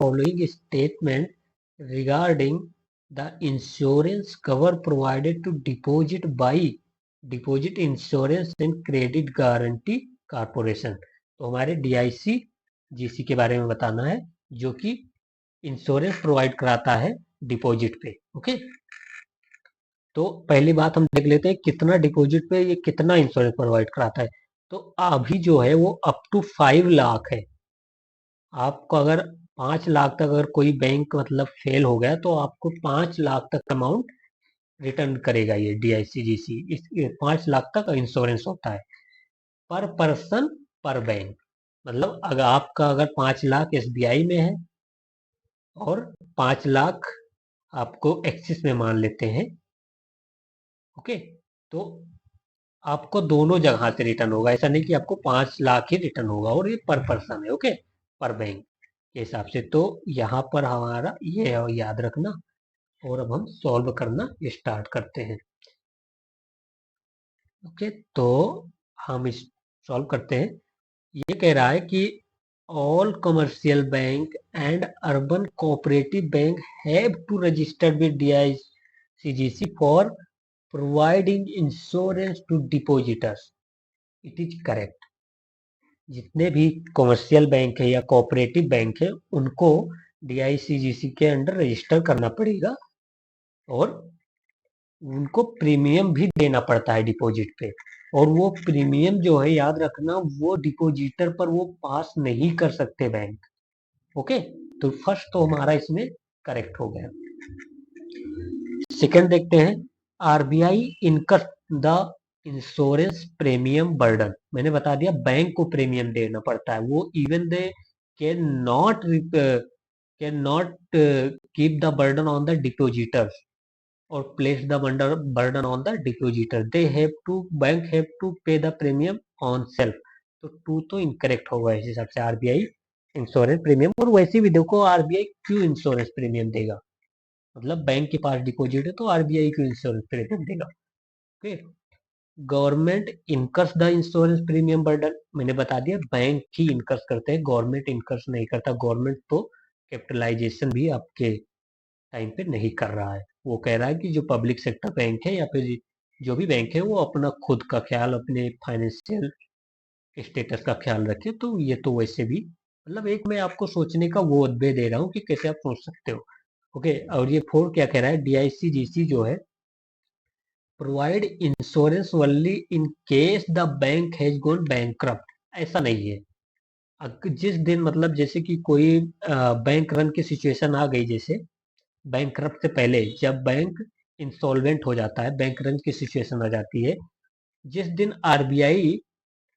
following statement regarding the insurance cover provided to deposit by deposit insurance and credit guarantee corporation. तो हमारे DIC GC के बारे में बताना है जो कि इंश्योरेंस प्रोवाइड कराता है डिपॉजिट पे। ओके, तो पहली बात हम देख लेते हैं कितना डिपॉजिट पे ये कितना इंश्योरेंस प्रोवाइड कराता है। तो अभी जो है वो अप टू 5 लाख है। आपको अगर 5 लाख तक अगर कोई बैंक मतलब फेल हो गया तो आपको 5 लाख तक अमाउंट रिटर्न करेगा ये DIC GC। इस 5 लाख तक इंश्योरेंस होता है पर पर्सन पर बैंक। मतलब अगर आपका अगर 5 लाख SBI में है और 5 लाख आपको एक्सिस में मान लेते हैं, ओके, तो आपको दोनों जगह से रिटर्न होगा। ऐसा नहीं कि आपको 5 लाख ही रिटर्न होगा, और ये पर पर्सन है, ओके, पर बैंक के हिसाब से। तो यहाँ पर हमारा ये याद रखना, और अब हम सॉल्व करना स्टार्ट करते हैं। ओके, तो हम इस सॉल्व करते हैं। ये कह रहा है कि all commercial bank and urban cooperative bank have to registered with DICGC for providing insurance to depositors. It is correct. जितने भी कमर्शियल बैंक है या कोऑपरेटिव बैंक है उनको DICGC के अंडर रजिस्टर करना पड़ेगा, और उनको प्रीमियम भी देना पड़ता है डिपॉजिट पे। और वो प्रीमियम जो है याद रखना वो डिपॉजिटर पर वो पास नहीं कर सकते बैंक। ओके, तो फर्स्ट तो हमारा इसमें करेक्ट हो गया। सेकंड देखते हैं, RBI incus the insurance premium burden. मैंने बता दिया बैंक को प्रीमियम देना पड़ता है, वो even they can not keep the burden on the depositors or place the burden on the depositor. They have to, bank have to pay the premium on self. तो 2 तो इनकरेक्ट होगा इस हिसाब से, RBI इंश्योरेंस प्रीमियम। और वैसे भी देखो RBI क्यों इंश्योरेंस प्रीमियम देगा, मतलब बैंक के पास डिपॉजिट है तो RBI क्यों इंश्योरेंस प्रीमियम देगा। Okay, government incurs the insurance premium burden. मैंने बता दिया बैंक ही इनकर्स करते हैं, गवर्नमेंट इनकर्स नहीं करता। गवर्नमेंट तो कैपिटलाइजेशन भी आपके टाइम पे नहीं कर रहा है। वो कह रहा है कि जो पब्लिक सेक्टर बैंक है या फिर जो भी बैंक है वो अपना खुद का ख्याल, अपने फाइनेंशियल स्टेटस का ख्याल रखे। तो ये तो वैसे भी मतलब एक मैं आपको सोचने का वो दे रहा हूँ कि कैसे आप सोच सकते हो। ओके, और ये 4 क्या कह रहा है, DICGC जो है provide insurance only in case the bank has gone bankrupt. ऐसा नहीं है, जिस दिन मतलब जैसे कि कोई बैंक रन की सिचुएशन आ गई, जैसे बैंकरप्ट से पहले जब बैंक इंसॉल्वेंट हो जाता है, बैंक रन की सिचुएशन आ जाती है, जिस दिन RBI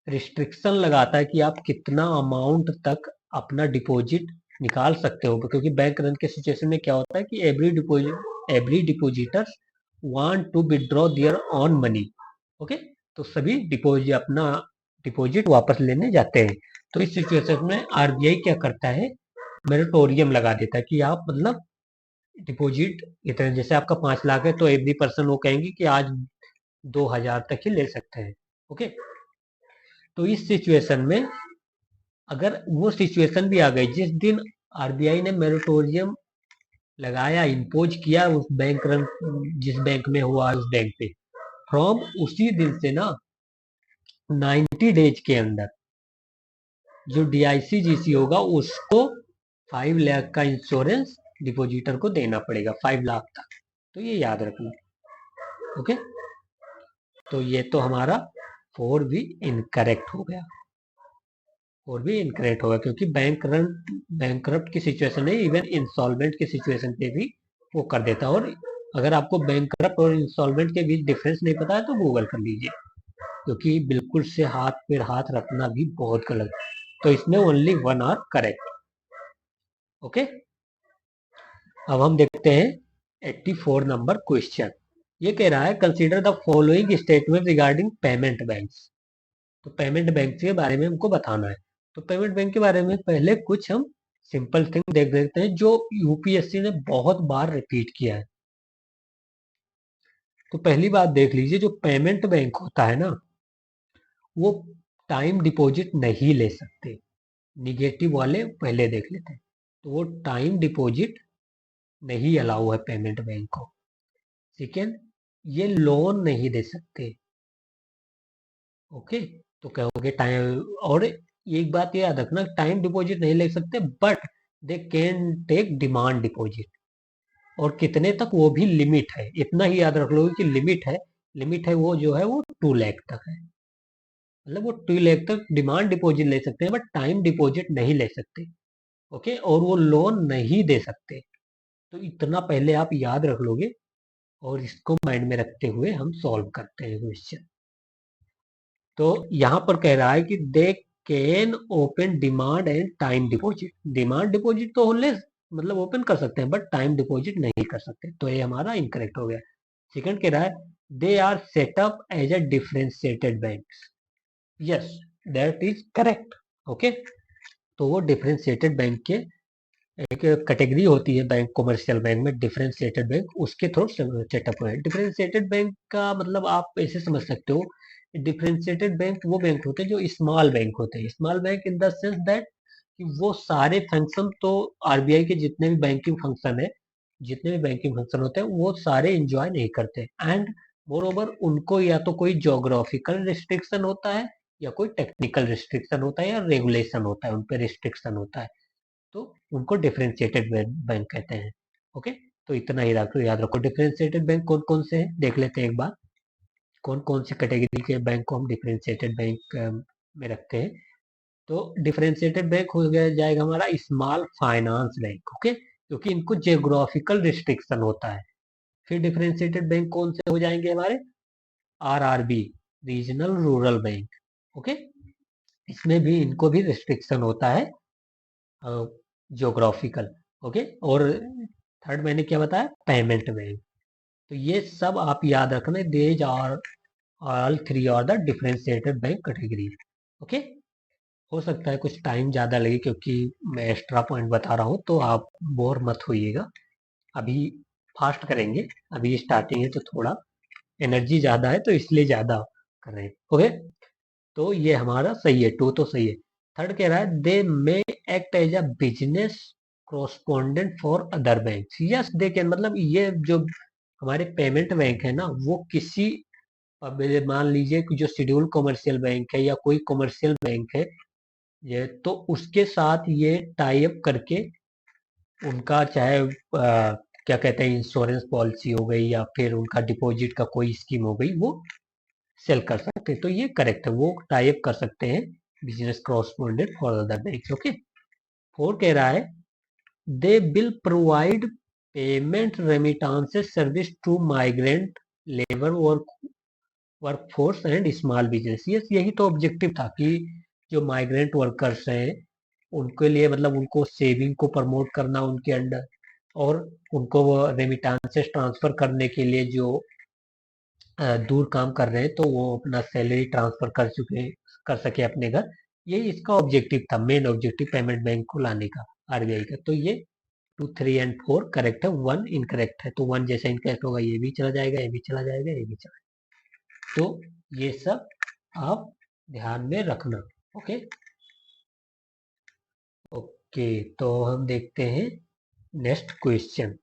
रिस्ट्रिक्शन लगाता है कि आप कितना अमाउंट तक अपना डिपॉजिट निकाल सकते हो, क्योंकि बैंक रन के सिचुएशन में क्या होता है कि every depositors want to withdraw their on money. Okay, तो सभी डिपॉजिट अपना डिपॉजिट वापस लेने जाते हैं। तो इस सिचुएशन में RBI क्या करता है, मोरेटोरियम लगा देता है कि आप मतलब डिपॉजिट इतने, जैसे आपका 5 लाख है तो एवरी पर्सन वो कहेंगे कि आज 2000 तक ही ले सकते हैं। ओके, तो इस सिचुएशन में अगर वो सिचुएशन भी आ गई जिस दिन RBI ने मोरेटोरियम लगाया, इम्पोज किया उस बैंक रन जिस बैंक में हुआ उस बैंक पे, फ्रॉम उसी दिन से ना 90 डेज के अंदर जो DICGC होगा उसको 5 लाख का इंश्योरेंस डिपॉजिटर को देना पड़ेगा, 5 लाख तक। तो ये याद रखना। ओके, तो ये तो हमारा 4 भी इनकरेक्ट हो गया, 4 भी इनकरेक्ट होगा, क्योंकि बैंकरप्ट की सिचुएशन है, इवन इंसॉल्वेंट की सिचुएशन पे भी वो कर देता। और अगर आपको बैंकरप्ट और इंसॉल्वेंट के बीच डिफरेंस नहीं पता है तो गूगल कर लीजिए, क्योंकि बिल्कुल से हाथ पे हाथ रखना भी बहुत गलत है। तो इसमें ओनली 1 आर करेक्ट। ओके, अब हम देखते हैं 84 नंबर क्वेश्चन। ये कह रहा है consider the following statement regarding payment banks. तो पेमेंट बैंक के बारे में हमको बताना है। तो पेमेंट बैंक के बारे में पहले कुछ हम सिंपल थिंग देख लेते हैं जो UPSC ने बहुत बार रिपीट किया है। तो पहली बात देख लीजिए, जो पेमेंट बैंक होता है ना वो टाइम डिपॉजिट नहीं ले सकते। निगेटिव वाले पहले देख लेते हैं। तो वो टाइम डिपॉजिट नहीं अलाउ है पेमेंट बैंक को। सेकेंड, ये लोन नहीं दे सकते। ओके, तो कहोगे टाइम, और एक बात याद रखना, टाइम डिपॉजिट नहीं ले सकते, but they can take demand deposit. और कितने तक, वो भी लिमिट है, इतना ही याद रख लो कि लिमिट है। लिमिट है वो जो है वो 2 लाख तक है। मतलब वो 2 लाख तक डिमांड डिपॉजिट ले सकते हैं, बट टाइम डिपॉजिट नहीं ले सकते। ओके, और वो लोन नहीं दे सकते। तो इतना पहले आप याद रख लोगे, और इसको माइंड में रखते हुए हम सॉल्व करते हैं क्वेश्चन। तो यहाँ पर कह रहा है कि they can open demand and time deposit. Demand deposit तो होने मतलब ओपन कर सकते हैं, बट टाइम डिपॉजिट नहीं कर सकते, तो ये हमारा इनकरेक्ट हो गया। सेकंड कह रहा है they are set up as a differentiated bank. Yes, that is correct. Okay, तो वो डिफरेंशिएटेड बैंक के एक कैटेगरी होती है बैंक, कॉमर्शियल बैंक में डिफरेंशिएटेड बैंक, उसके थ्रू सेटअप हुआ है। डिफरेंशिएटेड बैंक का मतलब आप ऐसे समझ सकते हो, डिफरेंशिएटेड बैंक वो बैंक होते हैं जो स्मॉल बैंक होते हैं। Small bank in the sense that कि वो सारे फंक्शन तो आरबीआई के जितने भी बैंकिंग फंक्शन है, जितने भी बैंकिंग फंक्शन होते हैं वो सारे इंजॉय नहीं करते। एंड मोर ओवर उनको या तो कोई जोग्राफिकल रिस्ट्रिक्शन होता है, या कोई टेक्निकल रिस्ट्रिक्शन होता है, या रेगुलेशन होता है, उन पर रिस्ट्रिक्शन होता है, तो उनको डिफरेंशिएटेड बैंक कहते हैं। ओके, तो इतना ही याद रखो। डिफरेंशिएटेड बैंक कौन कौन से हैं देख लेते हैं एक बार। कौन कौन से कैटेगरी के बैंक को हम डिफरेंशिएटेड बैंक में रखते हैं। तो डिफरेंशिएटेड बैंक हो गया जाएगा हमारा स्मॉल फाइनेंस बैंक। ओके, क्योंकि इनको जियोग्राफिकल रिस्ट्रिक्शन होता है। फिर डिफरेंशिएटेड बैंक कौन से हो जाएंगे हमारे, RRB, regional rural bank. Okay, इसमें भी इनको भी रिस्ट्रिक्शन होता है जियोग्राफिकल। ओके, और थर्ड मैंने क्या बताया, पेमेंट बैंक। तो ये सब आप याद रखना, these are all three are the differentiated bank category. Okay, हो सकता है कुछ टाइम ज़्यादा लगे क्योंकि मैं एक्स्ट्रा पॉइंट बता रहा हूँ, तो आप बोर मत होइएगा। अभी फास्ट करेंगे, अभी स्टार्टिंग है तो थोड़ा एनर्जी ज़्यादा है, तो इसलिए ज़्यादा कर रहे हैं। ओके, तो ये हमारा सही है, 2 तो सही है। थर्ड कह रहा है they may act as a business correspondent for other bank. Yes they can, मतलब ये जो हमारे पेमेंट बैंक है ना, वो किसी, अब ये मान लीजिए कि जो शेड्यूल कमर्शियल बैंक है या कोई कमर्शियल बैंक है, ये तो उसके साथ ये टाई अप करके उनका चाहे क्या कहते हैं, इंश्योरेंस पॉलिसी हो गई या फिर उनका डिपॉजिट का कोई स्कीम हो गई, वो सेल कर सकते हैं। तो ये करेक्ट है, वो टाई अप कर सकते हैं business correspondent for other bank. Okay, four कह रहा है they will provide payment remittances service to migrant labour workforce and small business. Yes, यही तो ऑब्जेक्टिव था कि जो माइग्रेंट वर्कर्स हैं उनके लिए, मतलब उनको सेविंग को प्रमोट करना उनके अंडर, और उनको वो रेमिटांसेस ट्रांसफर करने के लिए जो दूर काम कर रहे हैं, तो वो अपना सैलरी ट्रांसफर कर सके अपने घर। यही इसका ऑब्जेक्टिव था, मेन ऑब्जेक्टिव पेमेंट बैंक को लाने का, आरबीआई का। तो ये 2, 3 एंड 4 करेक्ट है, 1 इनकरेक्ट है। तो 1 जैसा इनकरेक्ट होगा, ये भी चला जाएगा, ये भी चला जाएगा, ये भी चला जाएगा। तो ये सब आप ध्यान में रखना। ओके ओके, तो हम देखते हैं नेक्स्ट क्वेश्चन।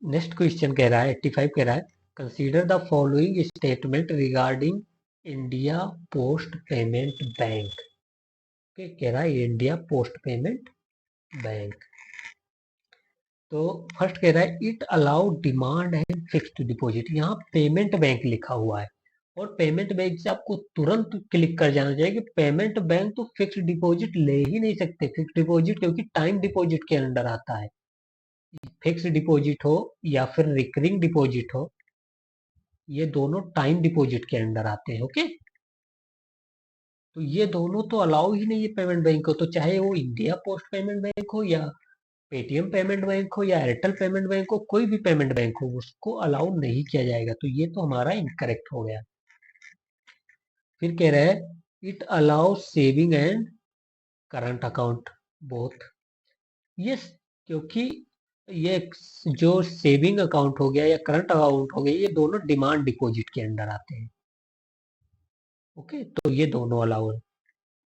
नेक्स्ट क्वेश्चन कह रहा है 85 कह रहा है consider the following statement regarding India post payment bank. कह रहा है इंडिया पोस्ट पेमेंट बैंक। तो फर्स्ट कह रहा है it allow demand and fixed deposit. यहाँ पेमेंट बैंक लिखा हुआ है, और पेमेंट बैंक से आपको तुरंत क्लिक कर जाना चाहिए कि पेमेंट बैंक तो फिक्स्ड डिपॉजिट ले ही नहीं सकते। फिक्स्ड डिपॉजिट क्योंकि टाइम डिपॉजिट के अंडर आता है। फिक्स्ड डिपॉजिट हो या फिर रिकरिंग डिपॉजिट हो, ये दोनों टाइम डिपॉजिट के अंडर आते हैं। ओके, तो ये दोनों तो अलाउ ही नहीं है पेमेंट बैंक को, तो चाहे वो इंडिया पोस्ट पेमेंट बैंक हो, या पेटीएम पेमेंट बैंक हो, या एयरटेल पेमेंट बैंक हो, कोई भी पेमेंट बैंक हो, उसको अलाउ नहीं किया जाएगा। तो ये तो हमारा इनकरेक्ट हो गया। फिर कह रहा है it allow saving and current account both. ये क्योंकि ये जो सेविंग अकाउंट हो गया या करंट अकाउंट हो गया, ये दोनों डिमांड डिपॉजिट के अंडर आते हैं। ओके, तो ये दोनों अलाउ है।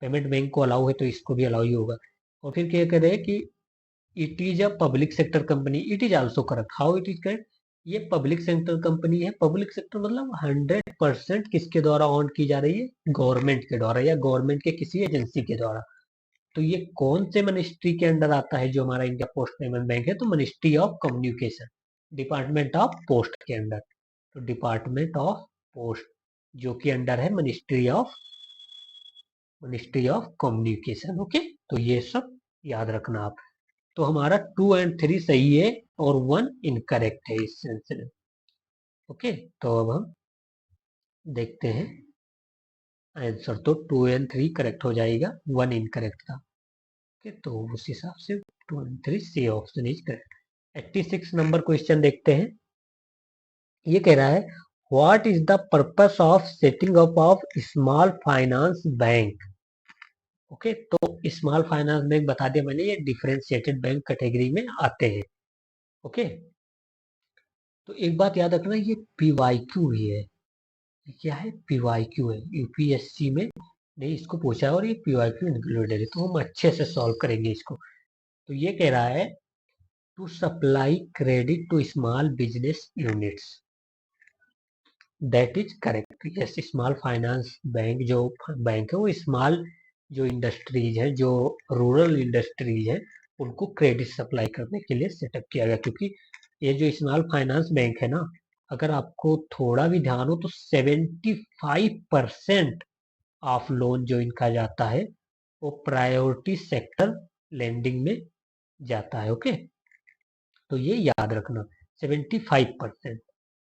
पेमेंट बैंक को अलाउ है तो इसको भी अलाउ ही होगा। और फिर क्या कह रहे हैं कि it is a public sector company, it is also correct. How it is correct? ये पब्लिक सेक्टर कंपनी है। पब्लिक सेक्टर मतलब 100% किसके द्वारा ऑन की जा रही है? गवर्नमेंट के द्वारा या गवर्नमेंट के किसी एजेंसी के द्वारा। तो ये कौन से मिनिस्ट्री के अंडर आता है जो हमारा इंडिया पोस्ट पेमेंट बैंक है? तो ministry of communication, department of post के अंडर। तो डिपार्टमेंट ऑफ पोस्ट जो कि अंडर है मिनिस्ट्री ऑफ कम्युनिकेशन। ओके, तो ये सब याद रखना आप। तो हमारा 2 और 3 सही है और 1 इनकरेक्ट है इस सेंस में। ओके, तो अब हम देखते हैं आंसर। तो 2 और 3 करेक्ट हो जाएगा, 1 इनकरेक्ट था। ओके, तो उस हिसाब से 2 और 3 C option is correct. 86 number question देखते हैं। ये कह रहा है what is the purpose of setting up of small finance bank. Okay, तो स्मॉल फाइनेंस बैंक बता दिया मैंने, ये डिफरेंशिएटेड बैंक कैटेगरी में आते हैं। ओके, तो एक बात याद रखना, ये पीवाईक्यू भी है। ये क्या है? पीवाईक्यू है। यूपीएससी में ने इसको पूछा है और ये पीवाईक्यू इंक्लूडेड है, तो हम अच्छे से सॉल्व करेंगे इसको। तो ये कह रहा है to supply credit to small business units, that is correct. Yes, small finance bank जो बैंक है वो स्मॉल जो इंडस्ट्रीज है, जो रूरल इंडस्ट्रीज है, उनको क्रेडिट सप्लाई करने के लिए सेटअप किया गया। क्योंकि ये जो स्मॉल फाइनेंस बैंक है ना, अगर आपको थोड़ा भी ध्यान हो तो 75% ऑफ लोन जो इनका जाता है वो प्रायोरिटी सेक्टर लेंडिंग में जाता है। ओके, तो ये याद रखना, 75%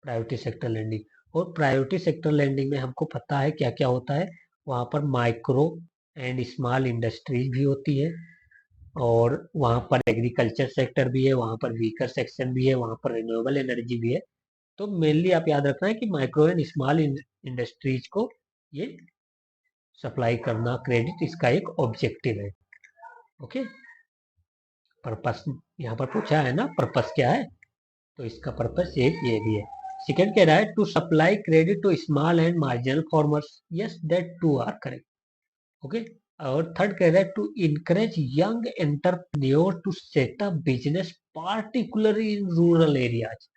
प्रायोरिटी सेक्टर लेंडिंग। और प्रायोरिटी सेक्टर लेंडिंग में हमको पता है क्या क्या होता है। वहाँ पर माइक्रो एंड स्मॉल इंडस्ट्रीज भी होती है, और वहाँ पर एग्रीकल्चर सेक्टर भी है, वहाँ पर व्हीकल सेक्शन भी है, वहाँ पर रिन्यूएबल एनर्जी भी है। तो मेनली आप याद रखना है कि माइक्रो एंड स्मॉल इंडस्ट्रीज को ये सप्लाई करना क्रेडिट, इसका एक ऑब्जेक्टिव है। ओके, पर्पस यहाँ पर पूछा है ना, पर्पस क्या है? तो इसका पर्पस एक ये भी है। सेकंड कह रहा है to supply credit to small and marginal farmers, yes that two are correct. Okay, और थर्ड कह रहा है to encourage young entrepreneur to set up business particularly in rural areas.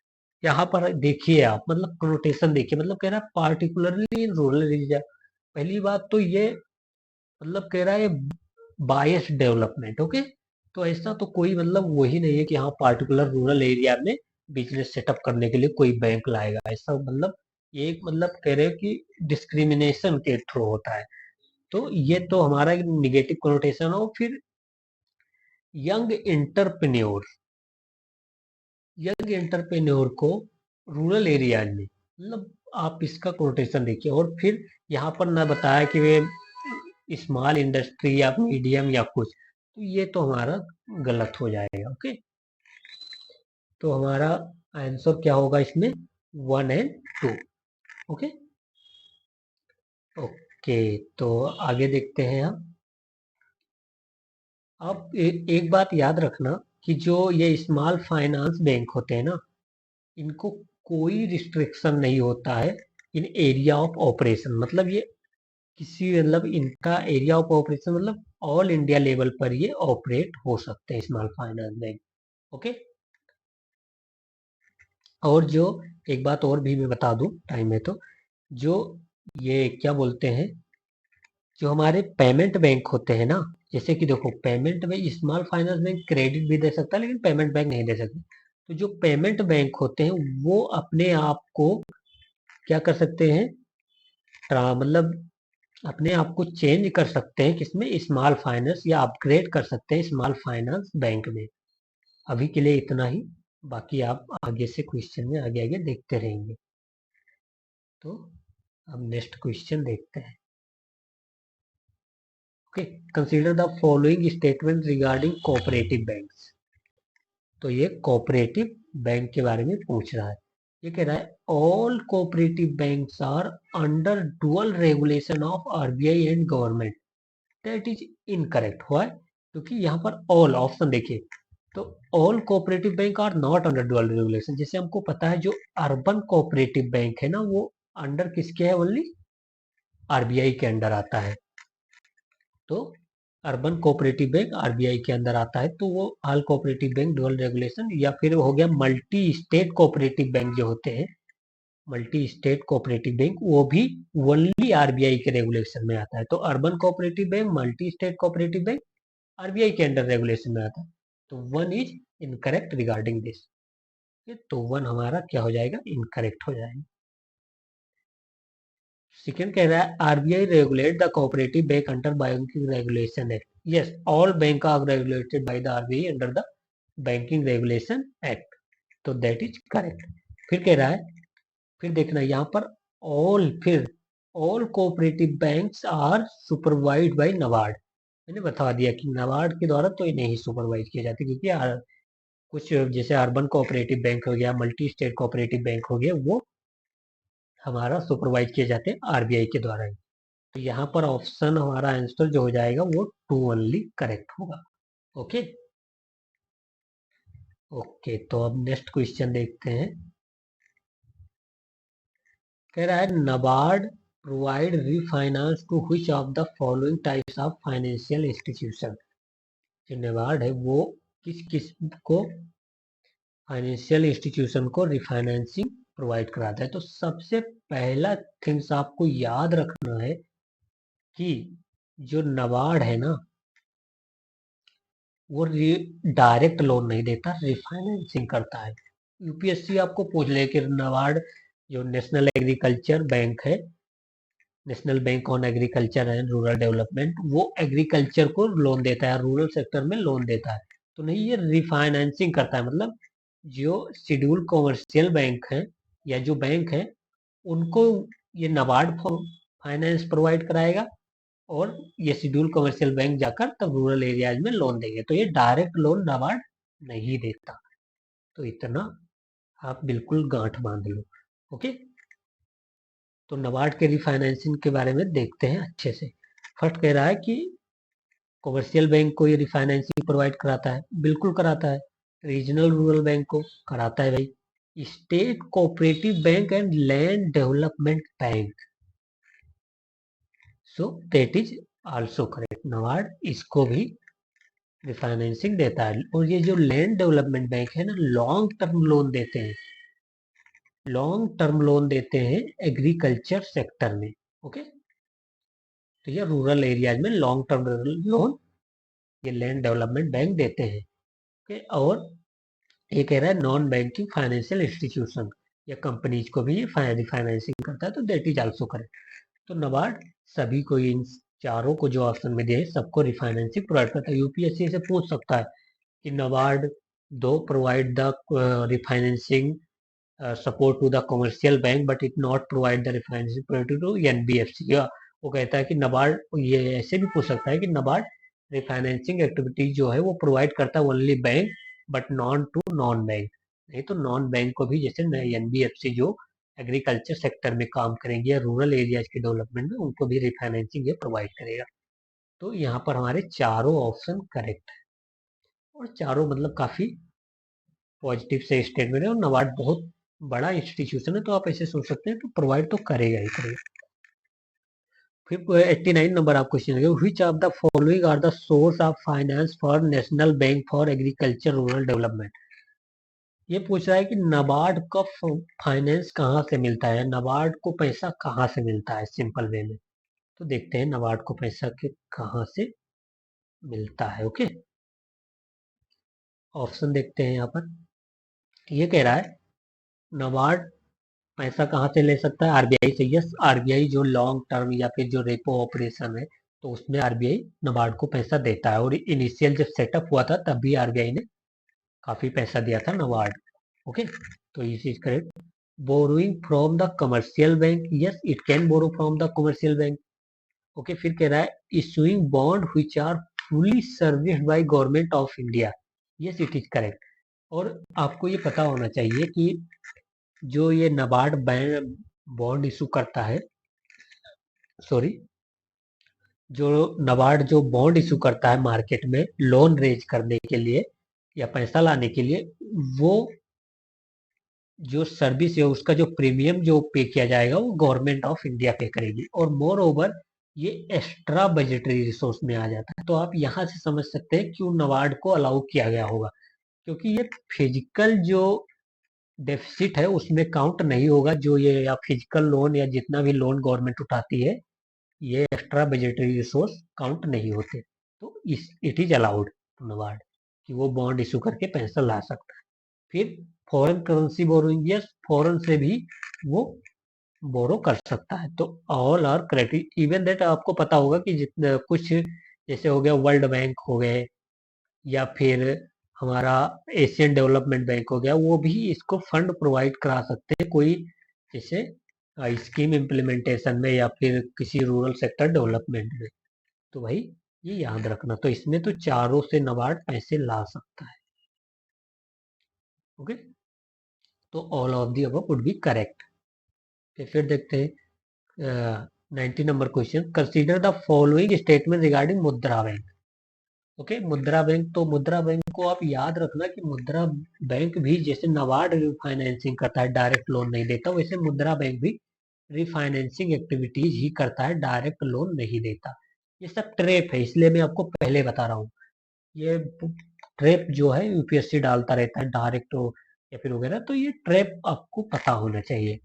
यहाँ पर देखिए आप, मतलब कोनोटेशन देखिए, मतलब कह रहा है पार्टिकुलरली इन रूरल एरिया। पहली बात तो ये मतलब कह रहा है बायस डेवलपमेंट। ओके, तो ऐसा तो कोई मतलब वही नहीं है कि हाँ पार्टिकुलर रूरल एरिया में बिजनेस सेटअप करने के लिए कोई बैंक लाएगा, ऐसा मतलब ये एक मतलब कह रहे हैं कि डिस्क्रिमिनेशन के थ्रू होता है। तो ये तो हमारा निगेटिव कोनोटेशन हो। फिर यंग एंटरप्रेन्योर, यंग एंटरप्रेन्योर को रूरल एरिया में, मतलब आप इसका कोटेशन देखिए। और फिर यहाँ पर ना बताया कि वे स्मॉल इंडस्ट्री या मीडियम या कुछ, तो ये तो हमारा गलत हो जाएगा। ओके, तो हमारा आंसर क्या होगा इसमें? 1 एंड 2। ओके, ओके, तो आगे देखते हैं हम। अब एक बात याद रखना कि जो ये स्मॉल फाइनेंस बैंक होते हैं ना, इनको कोई रिस्ट्रिक्शन नहीं होता है इन एरिया ऑफ ऑपरेशन। मतलब ये किसी मतलब इनका एरिया ऑफ ऑपरेशन मतलब ऑल इंडिया लेवल पर ये ऑपरेट हो सकते हैं स्मॉल फाइनेंस बैंक। ओके, और जो एक बात और भी मैं बता दूं, टाइम है तो, जो ये क्या बोलते हैं, जो हमारे पेमेंट बैंक होते हैं ना, जैसे कि देखो पेमेंट में स्मॉल फाइनेंस बैंक क्रेडिट भी दे सकता है लेकिन पेमेंट बैंक नहीं दे सकते। तो जो पेमेंट बैंक होते हैं वो अपने आप को क्या कर सकते हैं, मतलब अपने आप को चेंज कर सकते हैं किसमें? स्मॉल फाइनेंस, या अपग्रेड कर सकते हैं स्मॉल फाइनेंस बैंक में। अभी के लिए इतना ही, बाकी आप आगे से क्वेश्चन में आगे आगे देखते रहेंगे। तो अब नेक्स्ट क्वेश्चन देखते हैं। Okay, consider the following statement regarding cooperative banks. तो ये कोऑपरेटिव बैंक के बारे में पूछ रहा है। ये कह रहा है all cooperative banks are under dual regulation of RBI and government, that is incorrect. हुआ है क्योंकि यहाँ पर ऑल ऑप्शन देखिए, तो all cooperative bank are not under dual regulation. जैसे हमको पता है जो अर्बन कोऑपरेटिव बैंक है ना, वो अंडर किसके है? ओनली आरबीआई के अंडर आता है। तो अर्बन कोऑपरेटिव बैंक आरबीआई के अंदर आता है, तो वो all cooperative bank dual regulation, या फिर हो गया मल्टी स्टेट कोऑपरेटिव बैंक जो होते हैं, मल्टी स्टेट कोऑपरेटिव बैंक, वो भी ओनली आरबीआई के रेगुलेशन में आता है। तो urban cooperative bank, multi state cooperative bank RBI के अंडर रेगुलेशन में आता है। तो one is incorrect regarding this, तो वन हमारा क्या हो जाएगा, इनकरेक्ट हो जाएगा। सेकेंड कह रहा है RBI regulate the cooperative bank under banking regulation act. Yes, all bank are regulated by the RBI under the banking regulation act, तो दैट इज करेक्ट। फिर कह रहा है, फिर देखना यहाँ पर all cooperative banks are supervised by NABARD. मैंने बता दिया कि नबार्ड के द्वारा तो ये नहीं सुपरवाइज किया जाती, क्योंकि कुछ जैसे अर्बन कोऑपरेटिव बैंक हो गया, मल्टी स्टेट कोऑपरेटिव बैंक हो गया, वो हमारा सुपरवाइज किए जाते हैं आरबीआई के द्वारा ही। तो यहाँ पर ऑप्शन हमारा आंसर जो हो जाएगा वो 2 ओनली करेक्ट होगा। ओके ओके, तो अब नेक्स्ट क्वेश्चन देखते हैं। कह रहा है NABARD provide refinance to which of the following types of financial institution. जो नबार्ड है वो किस किस को फाइनेंशियल इंस्टीट्यूशन को रिफाइनेंसिंग प्रोवाइड कराता है। तो सबसे पहला थिंग्स आपको याद रखना है कि जो नबार्ड है ना, वो डायरेक्ट लोन नहीं देता, रिफाइनेंसिंग करता है। यूपीएससी आपको पूछ ले कि नबार्ड जो नेशनल एग्रीकल्चर बैंक है, national bank on agriculture and rural development, वो एग्रीकल्चर को लोन देता है, रूरल सेक्टर में लोन देता है। तो नहीं, ये रिफाइनेंसिंग करता है। मतलब जो शेड्यूल कॉमर्शियल बैंक है या जो बैंक है, उनको ये नबार्ड फाइनेंस प्रोवाइड कराएगा, और ये शेड्यूल कमर्शियल बैंक जाकर तब रूरल एरियाज में लोन देंगे। तो ये डायरेक्ट लोन नबार्ड नहीं देता, तो इतना आप बिल्कुल गांठ बांध लो। ओके, तो नबार्ड के रिफाइनेंसिंग के बारे में देखते हैं अच्छे से। फर्स्ट कह रहा है कि कमर्शियल बैंक को ये रिफाइनेंसिंग प्रोवाइड कराता है, बिल्कुल कराता है। रीजनल रूरल बैंक को कराता है भाई। State cooperative bank and land development bank, so that is also correct. NABARD इसको भी रिफाइनेंसिंग देता है। और ये जो लैंड डेवलपमेंट बैंक है ना, लॉन्ग टर्म लोन देते हैं, लॉन्ग टर्म लोन देते हैं एग्रीकल्चर सेक्टर में। ओके, तो ये रूरल एरियाज में लॉन्ग टर्म लोन ये लैंड डेवलपमेंट बैंक देते हैं। ओके, और ये कह रहा है नॉन बैंकिंग फाइनेंशियल इंस्टीट्यूशन या कंपनीज को भी ये रिफाइनेंसिंग करता है, तो दैट इज आल्सो करेक्ट। तो नबार्ड सभी को, इन चारों को जो ऑप्शन में दिए सबको रिफाइनेंसिंग प्रोवाइड करता है। यूपीएससी से पूछ सकता है कि NABARD do provide the refinancing support to the commercial bank but it not provide the refinancing to NBFC. वो कहता है कि नबार्ड, ये ऐसे भी पूछ सकता है कि नबार्ड रिफाइनेंसिंग एक्टिविटीज जो है वो प्रोवाइड करता है only bank but non to non bank. नहीं तो नॉन बैंक को भी, जैसे एनबीएफसी जो एग्रीकल्चर सेक्टर में काम करेंगे या रूरल एरियाज के डेवलपमेंट में, उनको भी रिफाइनेंसिंग ये प्रोवाइड करेगा। तो यहाँ पर हमारे चारों ऑप्शन करेक्ट है, और चारों मतलब काफी पॉजिटिव से स्टेटमेंट है। और नबार्ड बहुत बड़ा इंस्टीट्यूशन है, तो आप ऐसे सोच सकते हैं, तो प्रोवाइड तो करेगा ही करेगा। फिर 89 नंबर आप क्वेश्चन है, which of the following are the source of finance for national bank for agriculture rural development. ये पूछ रहा है कि नबार्ड का फाइनेंस कहाँ से मिलता है, नबार्ड को पैसा कहाँ से मिलता है सिंपल वे में। तो देखते हैं नबार्ड को पैसा के कहाँ से मिलता है। ओके, ऑप्शन देखते हैं यहाँ पर। ये कह रहा है नबार्ड पैसा कहाँ से ले सकता है, आरबीआई से। यस, आरबीआई जो लॉन्ग टर्म या फिर जो रेपो ऑपरेशन है, तो उसमें आरबीआई नबार्ड को पैसा देता है। और इनिशियल जब सेटअप हुआ था तब भी आरबीआई ने काफी पैसा दिया था नबार्ड। ओके, तो ये चीज correct. Borrowing from the commercial bank, yes it can borrow from the commercial bank. Okay, फिर कह रहा है issuing bond which are fully serviced by government of India, yes it is correct. और आपको ये पता होना चाहिए कि जो ये नबार्ड बॉन्ड इशू करता है, सॉरी, जो नबार्ड जो बॉन्ड इशू करता है मार्केट में लोन रेज करने के लिए या पैसा लाने के लिए, वो जो सर्विस है उसका जो प्रीमियम जो पे किया जाएगा वो गवर्नमेंट ऑफ इंडिया पे करेगी। और मोर ओवर ये एक्स्ट्रा बजटरी रिसोर्स में आ जाता है। तो आप यहाँ से समझ सकते हैं क्यों नबार्ड को अलाउ किया गया होगा, क्योंकि ये फिजिकल जो डेफिसिट है उसमें काउंट नहीं होगा, जो ये या फिजिकल लोन या जितना भी लोन गवर्नमेंट उठाती है, ये एक्स्ट्रा बजटरी रिसोर्स काउंट नहीं होते। तो इस it is allowed to NABARD कि वो बॉन्ड इशू करके पैसा ला सकता है। फिर foreign currency borrowing, yes foreign से भी वो बोरो कर सकता है। तो all are credit even that, आपको पता होगा कि जितना कुछ जैसे हो गया वर्ल्ड बैंक हो गए या फिर हमारा एशियन डेवलपमेंट बैंक हो गया, वो भी इसको फंड प्रोवाइड करा सकते हैं कोई जैसे स्कीम इम्प्लीमेंटेशन में या फिर किसी रूरल सेक्टर डेवलपमेंट में। तो भाई ये याद रखना। तो इसमें तो चारों से नबार्ड पैसे ला सकता है। ओके, तो all of the above would be correct. फिर देखते हैं 90 number question, consider the following statement regarding मुद्रा बैंक। ओके, मुद्रा बैंक, तो मुद्रा बैंक को आप याद रखना कि मुद्रा बैंक भी जैसे नबार्ड रिफाइनेंसिंग करता है, डायरेक्ट लोन नहीं देता, वैसे मुद्रा बैंक भी रिफाइनेंसिंग एक्टिविटीज ही करता है, डायरेक्ट लोन नहीं देता। ये सब ट्रेप है, इसलिए मैं आपको पहले बता रहा हूँ। ये ट्रेप जो है यूपीएससी डालता रहता है, डायरेक्ट हो या फिर वगैरह, तो ये ट्रेप आपको पता होना चाहिए।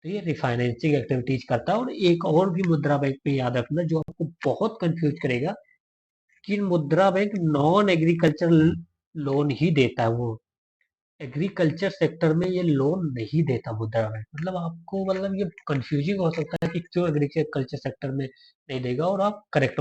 तो ये रिफाइनेंसिंग एक्टिविटीज करता है। और एक और भी मुद्रा बैंक में याद रखना जो आपको बहुत कंफ्यूज करेगा कि मुद्रा बैंक नॉन एग्रीकल्चर लोन ही देता है, वो एग्रीकल्चर सेक्टर में ये लोन नहीं देता मुद्रा बैंक। मतलब आपको मतलब ये कंफ्यूजिंग हो सकता है कि क्यों एग्रीकल्चर सेक्टर में नहीं देगा, और आप करेक्ट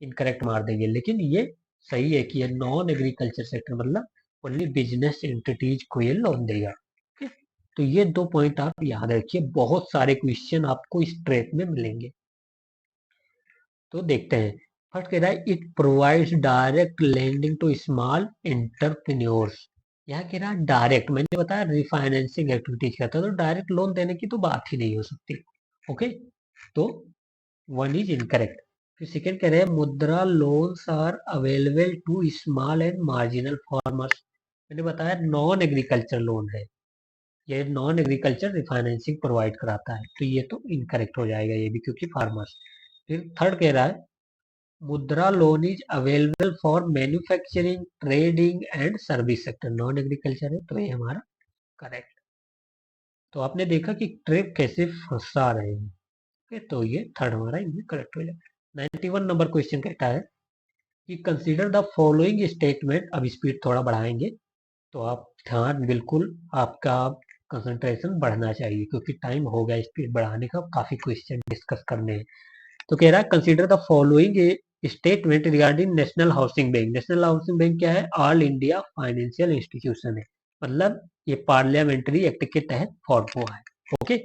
इनकरेक्ट मार देंगे, लेकिन ये सही है कि ये नॉन एग्रीकल्चर सेक्टर मतलब ओनली बिजनेस एंटिटीज को ये लोन देगा। ठीक है? तो ये दो पॉइंट आप याद रखिए, बहुत सारे क्वेश्चन आपको इस ट्रैक में मिलेंगे। तो देखते हैं, फर्स्ट कह रहा है it provides direct lending to small entrepreneurs. यहाँ कह रहा है डायरेक्ट, मैंने बताया रिफाइनेंसिंग एक्टिविटीज करता है, तो डायरेक्ट लोन देने की तो बात ही नहीं हो सकती। ओके, तो वन इज इनकरेक्ट। फिर सेकेंड कह रहे हैं Mudra loans are available to small and marginal farmers. मैंने बताया नॉन एग्रीकल्चर लोन है, ये नॉन एग्रीकल्चर रिफाइनेंसिंग प्रोवाइड कराता है, तो ये तो इनकरेक्ट हो जाएगा ये भी, क्योंकि फार्मर्स। फिर थर्ड कह रहा है मुद्रा loan is available for manufacturing trading and service sector, non agriculture है, तो ये हमारा करेक्ट। तो आपने देखा कि ट्रेप कैसे फंसा रहे हैं। ओके, तो ये थर्ड हमारा इनमें करेक्ट हो जाएगा। 91 नंबर क्वेश्चन कहता है कि कंसीडर द फॉलोइंग स्टेटमेंट, अब स्पीड थोड़ा बढ़ाएंगे, तो आप ध्यान बिल्कुल आपका कंसंट्रेशन बढ़ना चाहिए, क्योंकि टाइम हो गया स्पीड बढ़ाने का, काफी क्वेश्चन डिस्कस करने हैं। तो कह रहा है consider the following statement regarding national housing bank. National housing bank क्या है? ऑल इंडिया फाइनेंशियल इंस्टीट्यूशन है, मतलब ये पार्लियामेंट्री एक्ट के तहत फॉर्म हुआ है। ओके,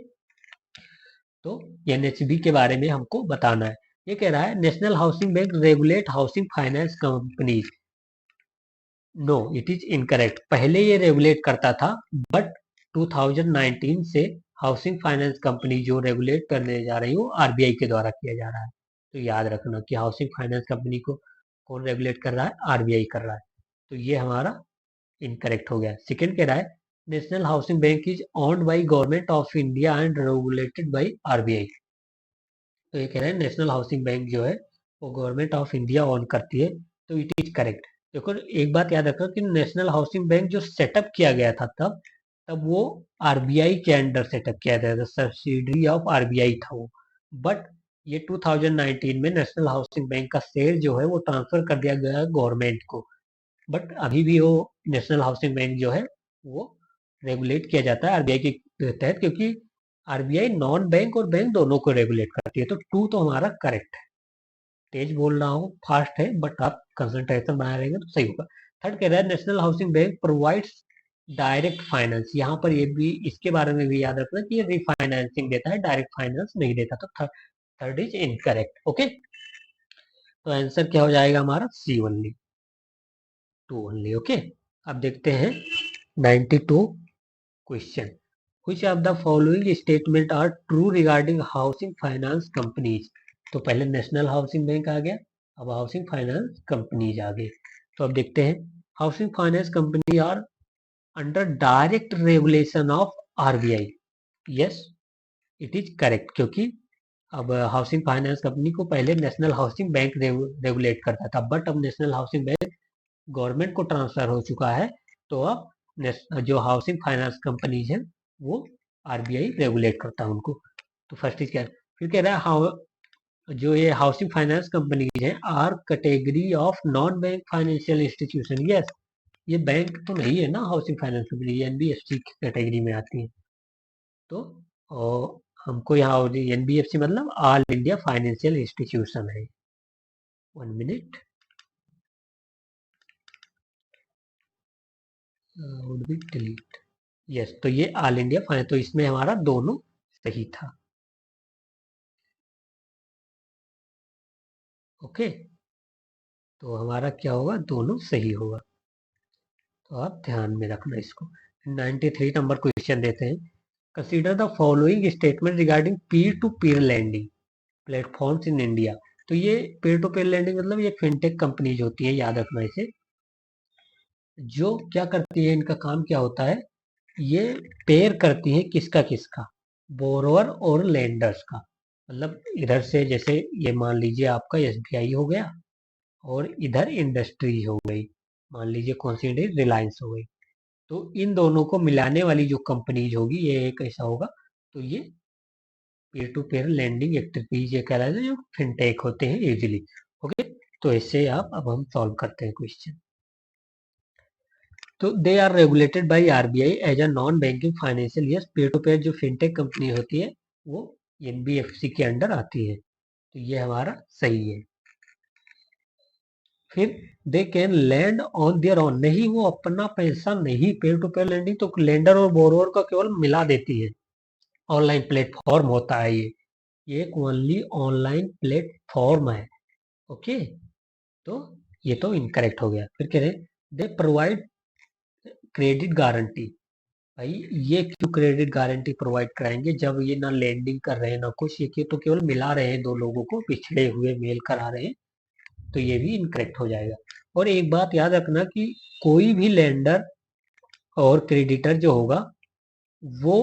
तो एनएचबी के बारे में हमको बताना है। ये कह रहा है national housing bank regulate housing finance companies. No, it is incorrect. पहले ये रेगुलेट करता था, बट 2019 से हाउसिंग फाइनेंस कंपनी जो रेगुलेट करने जा रही है वो आरबीआई के द्वारा किया जा रहा है। तो याद रखना कि हाउसिंग फाइनेंस कंपनी को कौन रेगुलेट कर रहा है? आरबीआई कर रहा है। तो ये हमारा इनकरेक्ट हो गया। सेकेंड कह रहा है national housing bank is owned by government of India and regulated by RBI. तो ये कह रहे हैं नेशनल हाउसिंग बैंक जो है वो गवर्नमेंट ऑफ इंडिया ऑन करती है, तो इट इज करेक्ट। देखो एक बात याद रखो कि नेशनल हाउसिंग बैंक जो सेटअप किया गया था तब तब वो आरबीआई के अंडर सेटअप किया गया था, सब्सिडरी ऑफ आरबीआई था वो। बट ये 2019 में नेशनल हाउसिंग बैंक का शेयर जो है वो ट्रांसफर कर दिया गया गवर्नमेंट को। बट अभी भी वो नेशनल हाउसिंग बैंक जो है वो रेगुलेट किया जाता है आरबीआई के तहत, क्योंकि आरबीआई नॉन बैंक और बैंक दोनों को रेगुलेट करती है। तो टू तो हमारा करेक्ट है। तेज बोल रहा हूँ, फास्ट है, बट आप कंसंट्रेशन बनाए रहेंगे तो सही होगा। थर्ड कह रहा है national housing bank provides direct finance. यहाँ पर ये भी, इसके बारे में भी याद रखना कि ये रिफाइनेंसिंग देता है, डायरेक्ट फाइनेंस नहीं देता। तो थर्ड इज इनकरेक्ट। ओके, तो आंसर क्या हो जाएगा हमारा? सी ओनली, टू ओनली। ओके, अब देखते हैं 92 question. Which of the following statement are true regarding housing finance companies? तो पहले नेशनल हाउसिंग बैंक आ गया, अब हाउसिंग फाइनेंस कंपनीज आ गए। तो अब देखते हैं, housing finance company are under direct regulation of RBI. Yes, it is correct, क्योंकि अब हाउसिंग फाइनेंस कंपनी को पहले नेशनल हाउसिंग बैंक रेगुलेट करता था, बट अब नेशनल हाउसिंग बैंक गवर्नमेंट को ट्रांसफर हो चुका है, तो अब जो हाउसिंग फाइनेंस कंपनीज है वो आरबीआई रेगुलेट करता है उनको। तो फर्स्ट चीज क्या है, फिर कह रहा है जो ये हाउसिंग फाइनेंस कंपनीज है are category of non bank financial institution. Yes, ये बैंक तो नहीं है ना हाउसिंग फाइनेंस कंपनी, ये एनबीएफसी की कैटेगरी में आती है। तो और हमको यहाँ एनबीएफसी मतलब ऑल इंडिया फाइनेंशियल इंस्टीट्यूशन है। 1 minute, would be delete. Yes, तो ये ऑल इंडिया फाइनेंस, तो इसमें हमारा दोनों सही था। ओके, तो हमारा क्या होगा, दोनों सही होगा, तो आप ध्यान में रखना इसको। 93 नंबर क्वेश्चन देते हैं। Consider the following statement regarding peer to peer lending platforms in India. तो ये पीयर टू पीयर लैंडिंग मतलब ये फिनटेक कंपनीज होती है, याद रखना इसे। जो क्या करती है, इनका काम क्या होता है, ये पेयर करती है किसका किसका, बोरोअर और लेंडर्स का। मतलब इधर से जैसे ये मान लीजिए आपका एसबीआई हो गया और इधर इंडस्ट्री हो गई, मान लीजिए कौन सी इंडस्ट्री, रिलायंस हो गई। तो इन दोनों को मिलाने वाली जो कंपनीज होगी ये एक ऐसा होगा, तो ये peer to peer lending activities ये कहलाते हैं जो फिनटेक होते हैं इजीली। ओके, तो इससे आप अब हम सॉल्व करते हैं क्वेश्चन। तो they are regulated by RBI as a non banking financial. Yes, peer to peer जो फिनटेक कंपनी होती है वो एनबीएफसी के अंडर आती है, तो ये हमारा सही है। फिर they can land on their on, नहीं वो अपना पैसा नहीं, पेयर टू पेयर लैंडिंग तो लेंडर और बोरोअर का केवल मिला देती है। ऑनलाइन प्लेटफॉर्म होता है ये एक ओनली ऑनलाइन प्लेटफॉर्म है। ओके, तो ये तो इनकरेक्ट हो गया। फिर कह रहे दे प्रोवाइड क्रेडिट गारंटी। भाई ये क्यों क्रेडिट गारंटी प्रोवाइड कराएंगे जब ये ना लैंडिंग कर रहे हैं ना कुछ, ये तो केवल मिला रहे हैं, दो लोगों को पिछड़े हुए मेल करा रहे हैं, तो ये भी इनकरेक्ट हो जाएगा। और एक बात याद रखना कि कोई भी लेंडर और क्रेडिटर जो होगा वो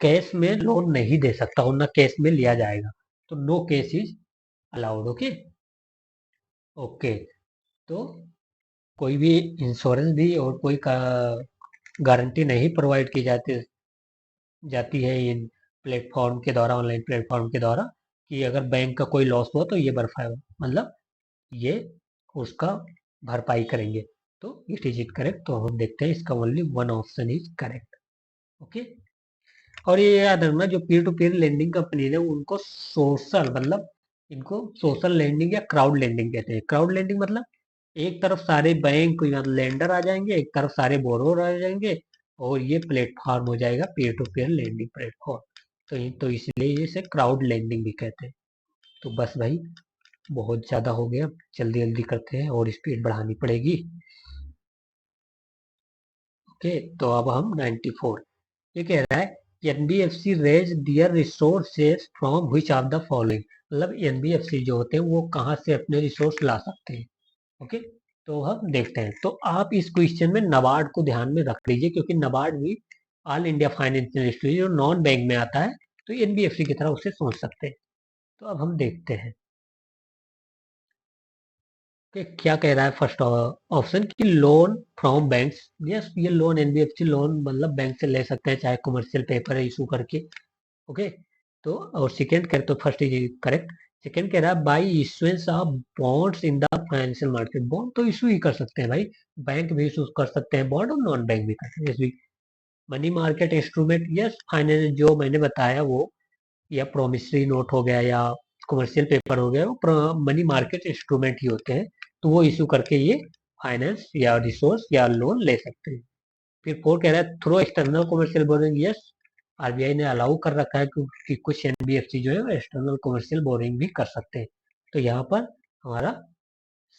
कैश में लोन नहीं दे सकता और ना कैश में लिया जाएगा, तो no cash is allowed. Okay, okay, तो कोई भी इंश्योरेंस भी और कोई गारंटी नहीं प्रोवाइड की जाती है इन प्लेटफॉर्म के द्वारा, ऑनलाइन प्लेटफॉर्म के द्वारा, कि अगर बैंक का कोई लॉस हुआ तो ये भरपाई मतलब ये उसका भरपाई करेंगे। तो इट इज इट करेक्ट, तो हम देखते हैं इसका only one option is correct. Okay, और ये याद रखना जो peer to peer lending company है उनको सोशल मतलब इनको सोशल लेंडिंग या क्राउड लेंडिंग कहते हैं। क्राउड लेंडिंग मतलब एक तरफ सारे बैंक मतलब लेंडर आ जाएंगे, एक तरफ सारे बोरोवर आ जाएंगे, और ये प्लेटफॉर्म हो जाएगा peer to peer lending platform. तो इसलिए इसे क्राउड लेंडिंग भी कहते हैं। तो बस भाई बहुत ज्यादा हो गया, जल्दी जल्दी करते हैं और स्पीड बढ़ानी पड़ेगी। ओके, तो अब हम 94, ये कह रहा है NBFC raise their resources from which of the following. मतलब एनबीएफसी जो होते हैं वो कहाँ से अपने रिसोर्स ला सकते हैं। ओके, तो हम देखते हैं। तो आप इस क्वेश्चन में नबार्ड को ध्यान में रख लीजिए, क्योंकि नबार्ड भी ऑल इंडिया फाइनेंशियल इंस्टीट्यूट जो नॉन बैंक में आता है, तो एनबीएफसी की तरह उसे सोच सकते हैं। तो अब हम देखते हैं कि क्या कह रहा है फर्स्ट ऑप्शन की लोन फ्रॉम बैंक्स। यस, ये लोन एनबीएफसी लोन मतलब बैंक से ले सकते हैं, चाहे कमर्शियल पेपर इशू करके। ओके, तो और सेकंड कह तो फर्स्ट इज करेक्ट। सेकंड कह रहा है by issuance of bonds in the financial market. Bond तो इशू ही कर सकते हैं भाई, बैंक भी इशू कर सकते हैं बॉन्ड और नॉन बैंक भी कर सकते हैं। yes, भी money market instrument, yes finance जो मैंने बताया वो, या प्रोमिसरी नोट हो गया या कमर्शियल पेपर हो गया, वो मनी मार्केट इंस्ट्रूमेंट ही होते हैं, तो वो इशू करके ये फाइनेंस या रिसोर्स या लोन ले सकते हैं। फिर फोर कह रहा है through external commercial borrowing. Yes, RBI ने अलाउ कर रखा है कि कुछ एनबीएफसी जो है एक्सटर्नल कमर्शियल बोरिंग भी कर सकते हैं। तो यहाँ पर हमारा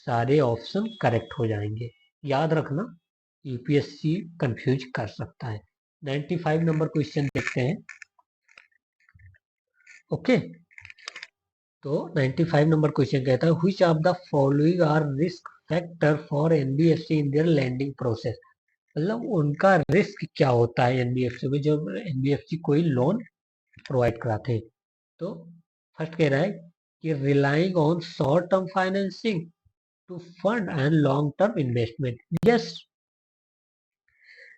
सारे ऑप्शन करेक्ट हो जाएंगे। याद रखना यूपीएससी कंफ्यूज कर सकता है। 95 नंबर क्वेश्चन देखते हैं। ओके, तो 95 नंबर क्वेश्चन कहता है which of the following are risk factor for NBFC in their lending process. मतलब उनका रिस्क क्या होता है एनबीएफसी में जब एनबीएफसी कोई लोन प्रोवाइड कराते हैं। तो फर्स्ट कह रहा है कि relying on short term financing to fund and long term investment. Yes,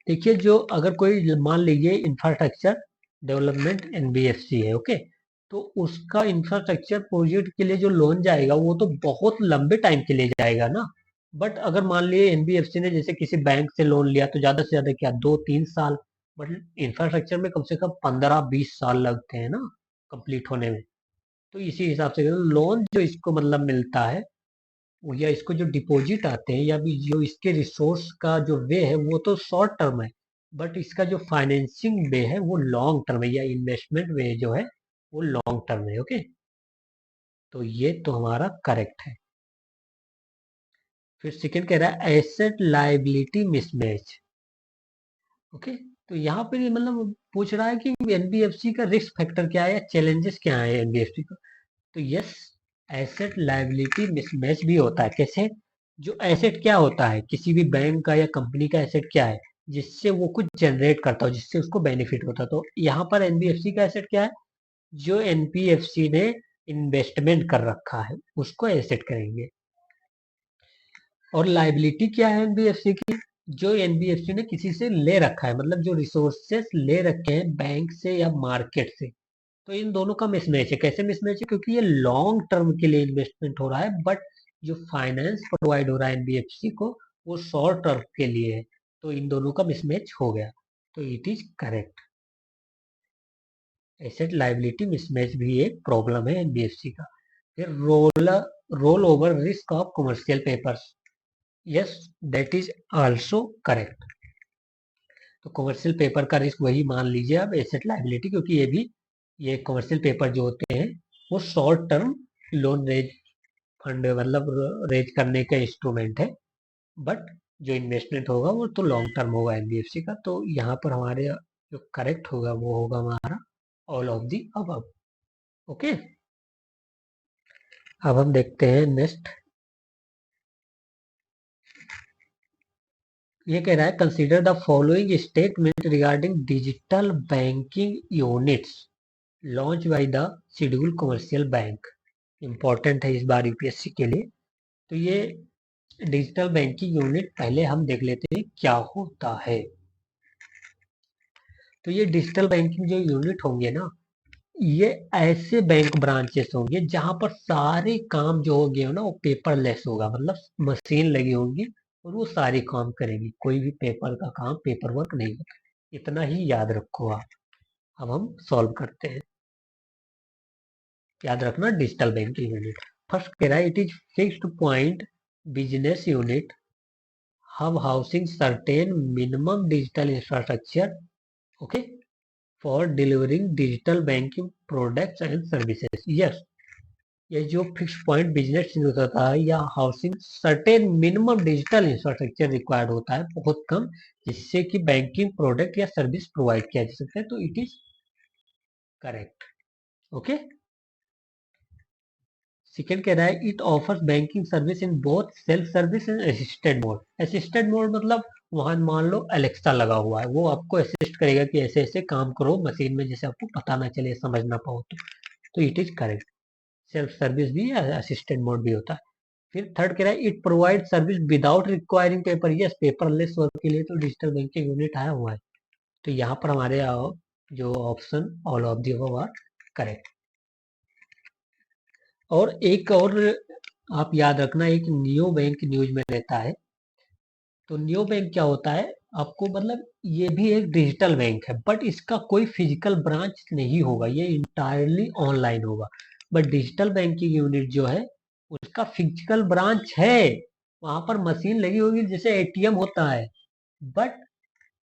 देखिए जो अगर कोई मान लीजिए इंफ्रास्ट्रक्चर डेवलपमेंट एनबीएफसी है, ओके, तो उसका इंफ्रास्ट्रक्चर प्रोजेक्ट के लिए जो लोन जाएगा वो तो बहुत लंबे टाइम के लिए जाएगा ना। बट अगर मान लीजिए एनबीएफसी ने जैसे किसी बैंक से लोन लिया तो ज्यादा से ज्यादा क्या 2-3 साल, बट इंफ्रास्ट्रक्चर में कम से कम 15-20 साल लगते हैं ना कंप्लीट होने में। तो इसी हिसाब से लोन जो इसको मतलब मिलता है या इसको जो डिपॉजिट आते हैं या भी जो इसके रिसोर्स का जो वे है वो तो शॉर्ट टर्म है, बट इसका जो फाइनेंसिंग वे है वो लॉन्ग टर्म है, या इन्वेस्टमेंट वे जो है वो लॉन्ग टर्म है। ओके, तो ये तो हमारा करेक्ट है। फिर सेकंड कह रहा है एसेट लायबिलिटी मिसमैच। ओके, तो यहाँ पे ये मतलब पूछ रहा है कि एनबीएफसी का रिस्क फैक्टर क्या है या चैलेंजेस क्या है एनबीएफसी का। तो यस, एसेट लायबिलिटी मिसमैच भी होता है। कैसे? जो एसेट क्या होता है किसी भी बैंक का या कंपनी का, एसेट क्या है जिससे वो कुछ जनरेट करता हो, जिससे उसको बेनिफिट होता है। तो यहाँ पर एनबीएफसी का एसेट क्या है? जो एनबीएफसी ने इन्वेस्टमेंट कर रखा है उसको एसेट करेंगे। और लायबिलिटी क्या है एनबीएफसी की? जो एनबीएफसी ने किसी से ले रखा है, मतलब जो रिसोर्सेस ले रखे हैं बैंक से या मार्केट से। तो इन दोनों का मिसमैच है। कैसे मिसमैच है? क्योंकि ये लॉन्ग टर्म के लिए इन्वेस्टमेंट हो रहा है, बट जो फाइनेंस प्रोवाइड हो रहा है एनबीएफसी को वो शॉर्ट टर्म के लिए है। तो इन दोनों का मिसमैच हो गया, तो it is correct. Asset liability mismatch भी एक प्रॉब्लम है एनबीएफसी का। फिर roll over risk of commercial papers. Yes, that is also correct. तो कमर्शियल पेपर का रिस्क वही मान लीजिए आप एसेट लायबिलिटी, क्योंकि ये कमर्शियल पेपर जो होते हैं वो short term loan raise fund मतलब रेज करने का इंस्ट्रूमेंट है, बट जो इन्वेस्टमेंट होगा वो तो लॉन्ग टर्म होगा एनबीएफसी का। तो यहाँ पर हमारे जो करेक्ट होगा वो होगा हमारा all of the above. Okay, अब हम देखते हैं नेक्स्ट। ये कह रहा है consider the following statement regarding digital banking units launch by the schedule commercial bank. Important है इस बार यूपीएससी के लिए। तो ये डिजिटल बैंकिंग यूनिट पहले हम देख लेते हैं क्या होता है। तो ये डिजिटल बैंकिंग जो यूनिट होंगे ना, ये ऐसे बैंक ब्रांचेस होंगे जहां पर सारे काम जो होंगे ना वो पेपरलेस होगा, मतलब मशीन लगी होंगी और वो सारे काम करेंगी, कोई भी पेपर का काम, पेपर वर्क नहीं होगा। इतना ही याद रखो आप। अब हम सॉल्व करते हैं। याद रखना डिजिटल बैंकिंग यूनिट। फर्स्ट कह रहा है it is fixed point business unit hub housing certain minimum digital infrastructure, okay, for delivering digital banking products and services. Yes, ये जो फिक्स पॉइंट बिजनेस यूनिट होता है या housing certain minimum digital infrastructure required होता है, बहुत कम, जिससे कि बैंकिंग प्रोडक्ट या सर्विस प्रोवाइड किया जा सकता है। तो it is correct. Okay, second कह रहा है it offers banking service in both self service and assisted mode. Assisted mode मतलब वहां मान लो अलेक्सा लगा हुआ है, वो आपको असिस्ट करेगा कि ऐसे ऐसे काम करो मशीन में, जैसे आपको पता ना चले, समझ ना पाओ। तो it is correct. Self service भी असिस्टेंट मोड भी होता है। फिर थर्ड कह रहा है it provide service without requiring paper. Yes, paperless work के लिए तो डिजिटल बैंकिंग यूनिट आया हुआ है। तो यहाँ पर हमारे जो option all of the above are correct. और एक और आप याद रखना, एक नियो बैंक न्यूज में रहता है। तो नियो बैंक क्या होता है आपको, मतलब ये भी एक डिजिटल बैंक है, बट इसका कोई फिजिकल ब्रांच नहीं होगा, ये इंटायरली ऑनलाइन होगा। बट डिजिटल बैंकिंग यूनिट जो है उसका फिजिकल ब्रांच है, वहां पर मशीन लगी होगी जैसे एटीएम होता है, बट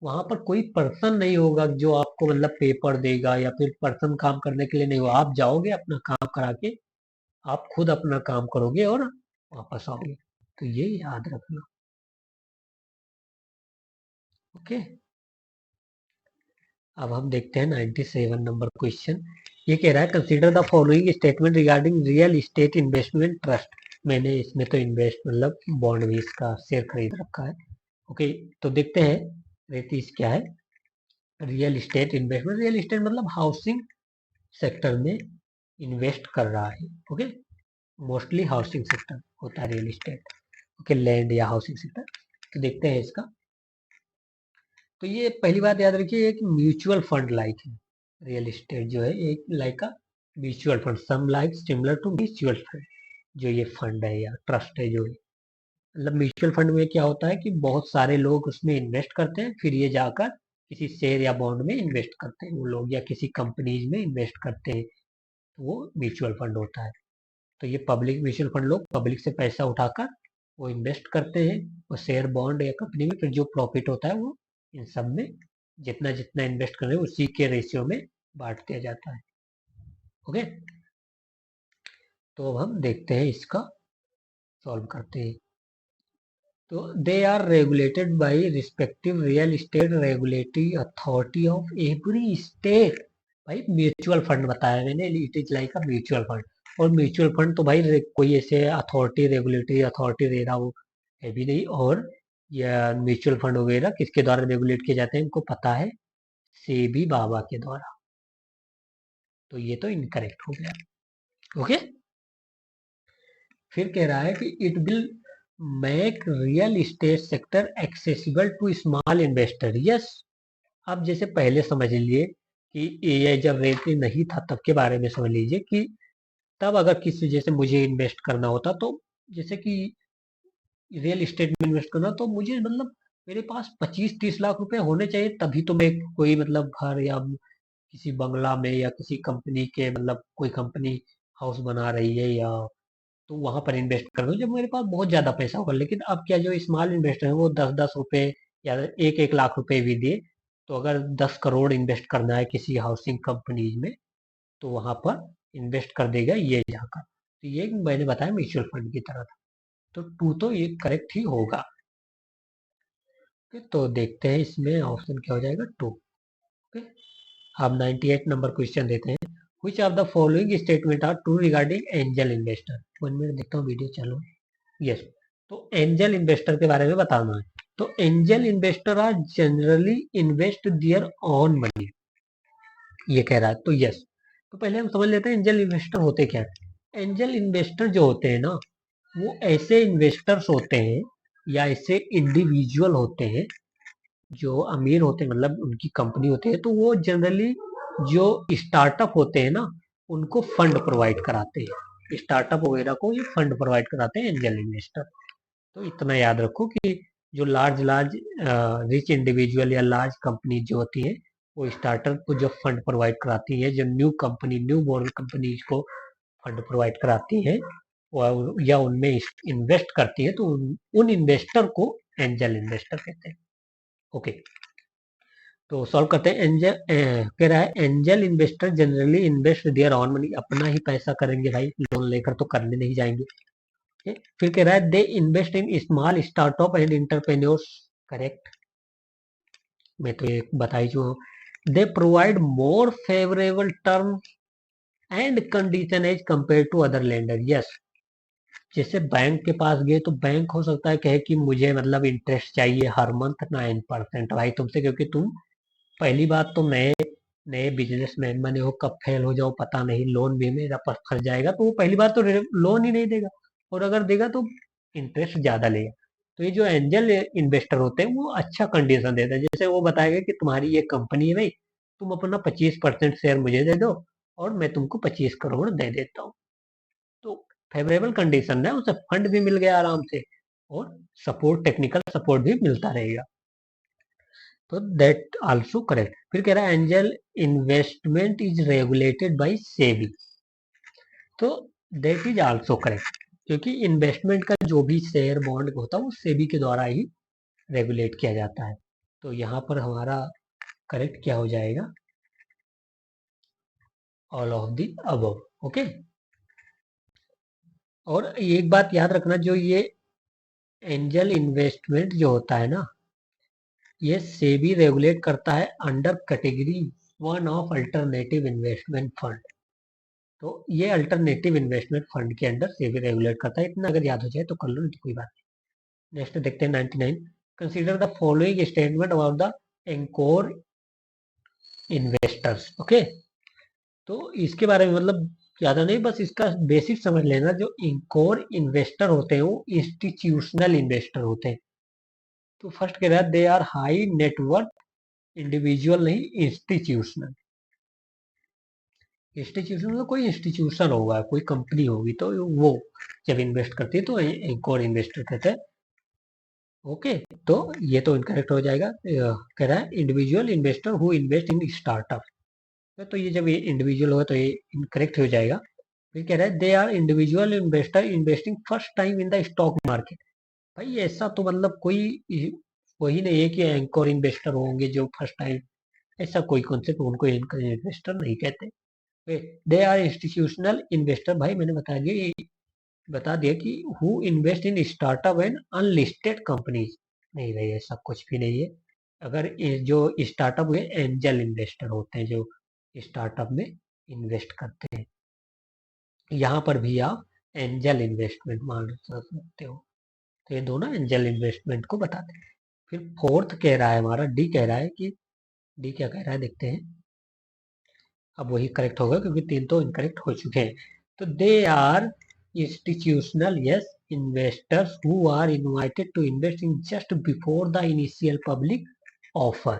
वहां पर कोई पर्सन नहीं होगा जो आपको मतलब पेपर देगा, या फिर पर्सन काम करने के लिए नहीं होगा। आप जाओगे अपना काम करा के, आप खुद अपना काम करोगे और वापस आओगे। तो ये याद रखना। ओके, अब हम देखते हैं 97 नंबर क्वेश्चन। ये कह रहा है consider the following statement regarding real estate investment trust. मैंने इसमें तो इन्वेस्ट मतलब बॉन्ड भी इसका शेयर खरीद रखा है। ओके, तो देखते हैं रेतीस क्या है। Real estate investment, real estate मतलब हाउसिंग सेक्टर में इन्वेस्ट कर रहा है। ओके, मोस्टली हाउसिंग सेक्टर होता है, रियल इस्टेट, ओके, लैंड या हाउसिंग सेक्टर। तो देखते हैं इसका। तो ये पहली बात याद रखिए, एक म्यूचुअल फंड लाइक है। रियल इस्टेट जो है एक लाइक का mutual fund, some like similar to mutual fund. जो ये फंड है या ट्रस्ट है जो है, मतलब म्यूचुअल फंड में क्या होता है कि बहुत सारे लोग उसमें इन्वेस्ट करते हैं, फिर ये जाकर किसी शेयर या बॉन्ड में इन्वेस्ट करते हैं वो लोग, या किसी कंपनीज में इन्वेस्ट करते हैं, तो वो म्यूचुअल फंड होता है। तो ये पब्लिक म्यूचुअल फंड, लोग पब्लिक से पैसा उठाकर वो इन्वेस्ट करते हैं वो शेयर बॉन्ड या कंपनी में, फिर जो प्रॉफिट होता है वो इन सब में जितना जितना इन्वेस्ट कर रहे हैं उसी के रेशियो में बांट दिया जाता है। ओके, तो अब हम देखते हैं इसका, सॉल्व करते हैं। तो they are regulated by respective real estate regulatory authority of every state. भाई म्यूचुअल फंड बताया मैंने, it is like a mutual fund. और म्यूचुअल फंड तो भाई कोई ऐसे अथॉरिटी, रेगुलेटरी अथॉरिटी दे रहा वो है भी नहीं। और या म्यूचुअल फंड वगैरह किसके द्वारा रेगुलेट किए जाते हैं इनको पता है, सेबी बाबा के द्वारा। तो ये तो इनकरेक्ट हो गया। ओके, फिर कह रहा है कि it will make real estate sector accessible to small investor. Yes, आप जैसे पहले समझ लीजिए कि ये जब रेट नहीं था तब के बारे में समझ लीजिए कि तब अगर किसी जैसे मुझे इन्वेस्ट करना होता, तो जैसे कि रियल इस्टेट में इन्वेस्ट करना, तो मुझे मतलब मेरे पास 25-30 लाख रुपए होने चाहिए, तभी तो मैं कोई मतलब घर या किसी बंगला में या किसी कंपनी के मतलब कोई कंपनी हाउस बना रही है या तो वहां पर इन्वेस्ट कर दूं जब मेरे पास बहुत ज्यादा पैसा होगा। लेकिन अब क्या, जो स्मॉल इन्वेस्टर है वो 10-10 रुपए या 1-1 लाख रुपए भी दिए, तो अगर 10 करोड़ इन्वेस्ट करना है किसी हाउसिंग कंपनीज में, तो वहां पर इन्वेस्ट कर देगा ये जाकर। तो ये मैंने बताया म्यूचुअल फंड की तरह था। तो टू तो ये करेक्ट ही होगा। तो देखते हैं इसमें ऑप्शन क्या हो जाएगा, टू। अब 98 नंबर क्वेश्चन देते हैं। Which of the following statement are true regarding angel investor? 1 minute देखता हूँ वीडियो चालू है। यस, तो एंजल इन्वेस्टर के बारे में बताना है। तो angel investor are generally invest their own money, ये कह रहा है। तो यस, तो पहले हम समझ लेते हैं एंजल इन्वेस्टर होते क्या है। एंजल इन्वेस्टर जो होते हैं ना, वो ऐसे इन्वेस्टर्स होते हैं या ऐसे इंडिविजुअल होते हैं जो अमीर होते हैं, मतलब उनकी कंपनी होती है, तो वो जनरली जो स्टार्टअप होते हैं ना उनको फंड प्रोवाइड कराते हैं। स्टार्टअप वगैरह को ये फंड प्रोवाइड कराते हैं एंजल इन्वेस्टर। तो इतना याद रखो कि जो लार्ज लार्ज रिच इंडिविजुअल या लार्ज कंपनी जो होती है वो स्टार्टअप को जो फंड प्रोवाइड कराती है, जो new company, new born companies को फंड प्रोवाइड कराती है या उनमें इन्वेस्ट करती है, तो उन इन्वेस्टर को एंजल इन्वेस्टर कहते हैं। ओके, तो सॉल्व करते हैं। एंजल कह रहा है angel investor generally invest their on money, अपना ही पैसा करेंगे भाई, लोन लेकर तो करने नहीं जाएंगे। फिर कह रहा है they invest in small startup and entrepreneurs. Correct, मैं तो ये बता ही चुका हूँ। They provide more favourable term and condition as compare to other lender. Yes, जैसे बैंक के पास गए तो बैंक हो सकता है कहे कि मुझे मतलब इंटरेस्ट चाहिए हर मंथ 9% भाई तुमसे, क्योंकि तुम पहली बात तो नए नए बिजनेसमैन बने हो, कब फेल हो जाओ पता नहीं, लोन भी मेरा फंस जाएगा, तो वो पहली बात तो लोन ही नहीं देगा, और अगर देगा तो इंटरेस्ट ज्यादा लेगा। तो ये जो एंजल इन्वेस्टर होते हैं वो अच्छा कंडीशन देते हैं, जैसे वो बताएगा कि तुम्हारी ये कंपनी है भाई, तुम अपना 25% शेयर मुझे दे दो और मैं तुमको 25 करोड़ दे देता हूँ। तो फेवरेबल कंडीशन है, उसे फंड भी मिल गया आराम से और सपोर्ट, टेक्निकल सपोर्ट भी मिलता रहेगा। तो दैट आल्सो करेक्ट। फिर कह रहा है angel investment is regulated by SEBI. तो दैट इज आल्सो करेक्ट, क्योंकि इन्वेस्टमेंट का जो भी शेयर बॉन्ड होता है वो सेबी के द्वारा ही रेगुलेट किया जाता है। तो यहाँ पर हमारा करेक्ट क्या हो जाएगा, all of the above. Okay, और एक बात याद रखना, जो ये एंजल इन्वेस्टमेंट जो होता है ना, ये सेबी रेगुलेट करता है under category 1 of alternative investment fund. तो ये अल्टरनेटिव इन्वेस्टमेंट फंड के अंडर सेबी रेगुलेट करता है। इतना अगर याद हो जाए तो कर लो, नहीं तो कोई बात नहीं। नेक्स्ट देखते हैं 99। Consider the following statement about the anchor investors. Okay, तो इसके बारे में मतलब ज्यादा नहीं, बस इसका बेसिक समझ लेना। जो कोर इन्वेस्टर होते हैं वो इंस्टीट्यूशनल इन्वेस्टर होते हैं। तो फर्स्ट कह रहा है they are high net worth individual, नहीं इंस्टीट्यूशनल। इंस्टीट्यूशन मतलब कोई इंस्टीट्यूशन होगा, कोई कंपनी होगी, तो वो जब इन्वेस्ट करती है तो कोर इन्वेस्टर कहते हैं। ओके, तो ये तो इनकरेक्ट हो जाएगा। कह रहा है individual investor who invest in startup. तो ये जब ये इंडिविजुअल होगा तो ये इनकरेक्ट हो जाएगा। फिर कह रहा है they are individual investor investing first time in the stock market. भाई ऐसा तो मतलब कोई वही नहीं है कि एंकर इन्वेस्टर होंगे जो फर्स्ट टाइम, ऐसा कोई कॉन्सेप्ट, उनको एंकर इन्वेस्टर नहीं कहते। दे आर इंस्टीट्यूशनल इन्वेस्टर, भाई मैंने बता दिया कि who invest in startup and unlisted companies. नहीं भाई ऐसा कुछ भी नहीं है। अगर जो स्टार्टअप हुए एंजल इन्वेस्टर होते हैं जो स्टार्टअप में इन्वेस्ट करते हैं। यहाँ पर भी आप एंजल इन्वेस्टमेंट मान सकते हो। तो ये दोनों एंजल इन्वेस्टमेंट को बताते हैं। फिर फोर्थ कह रहा है हमारा डी, कह रहा है कि डी क्या कह रहा है देखते हैं। अब वही करेक्ट होगा क्योंकि तीन तो इनकरेक्ट हो चुके हैं। तो they are institutional yes investors who are invited to invest in just before the initial public offer.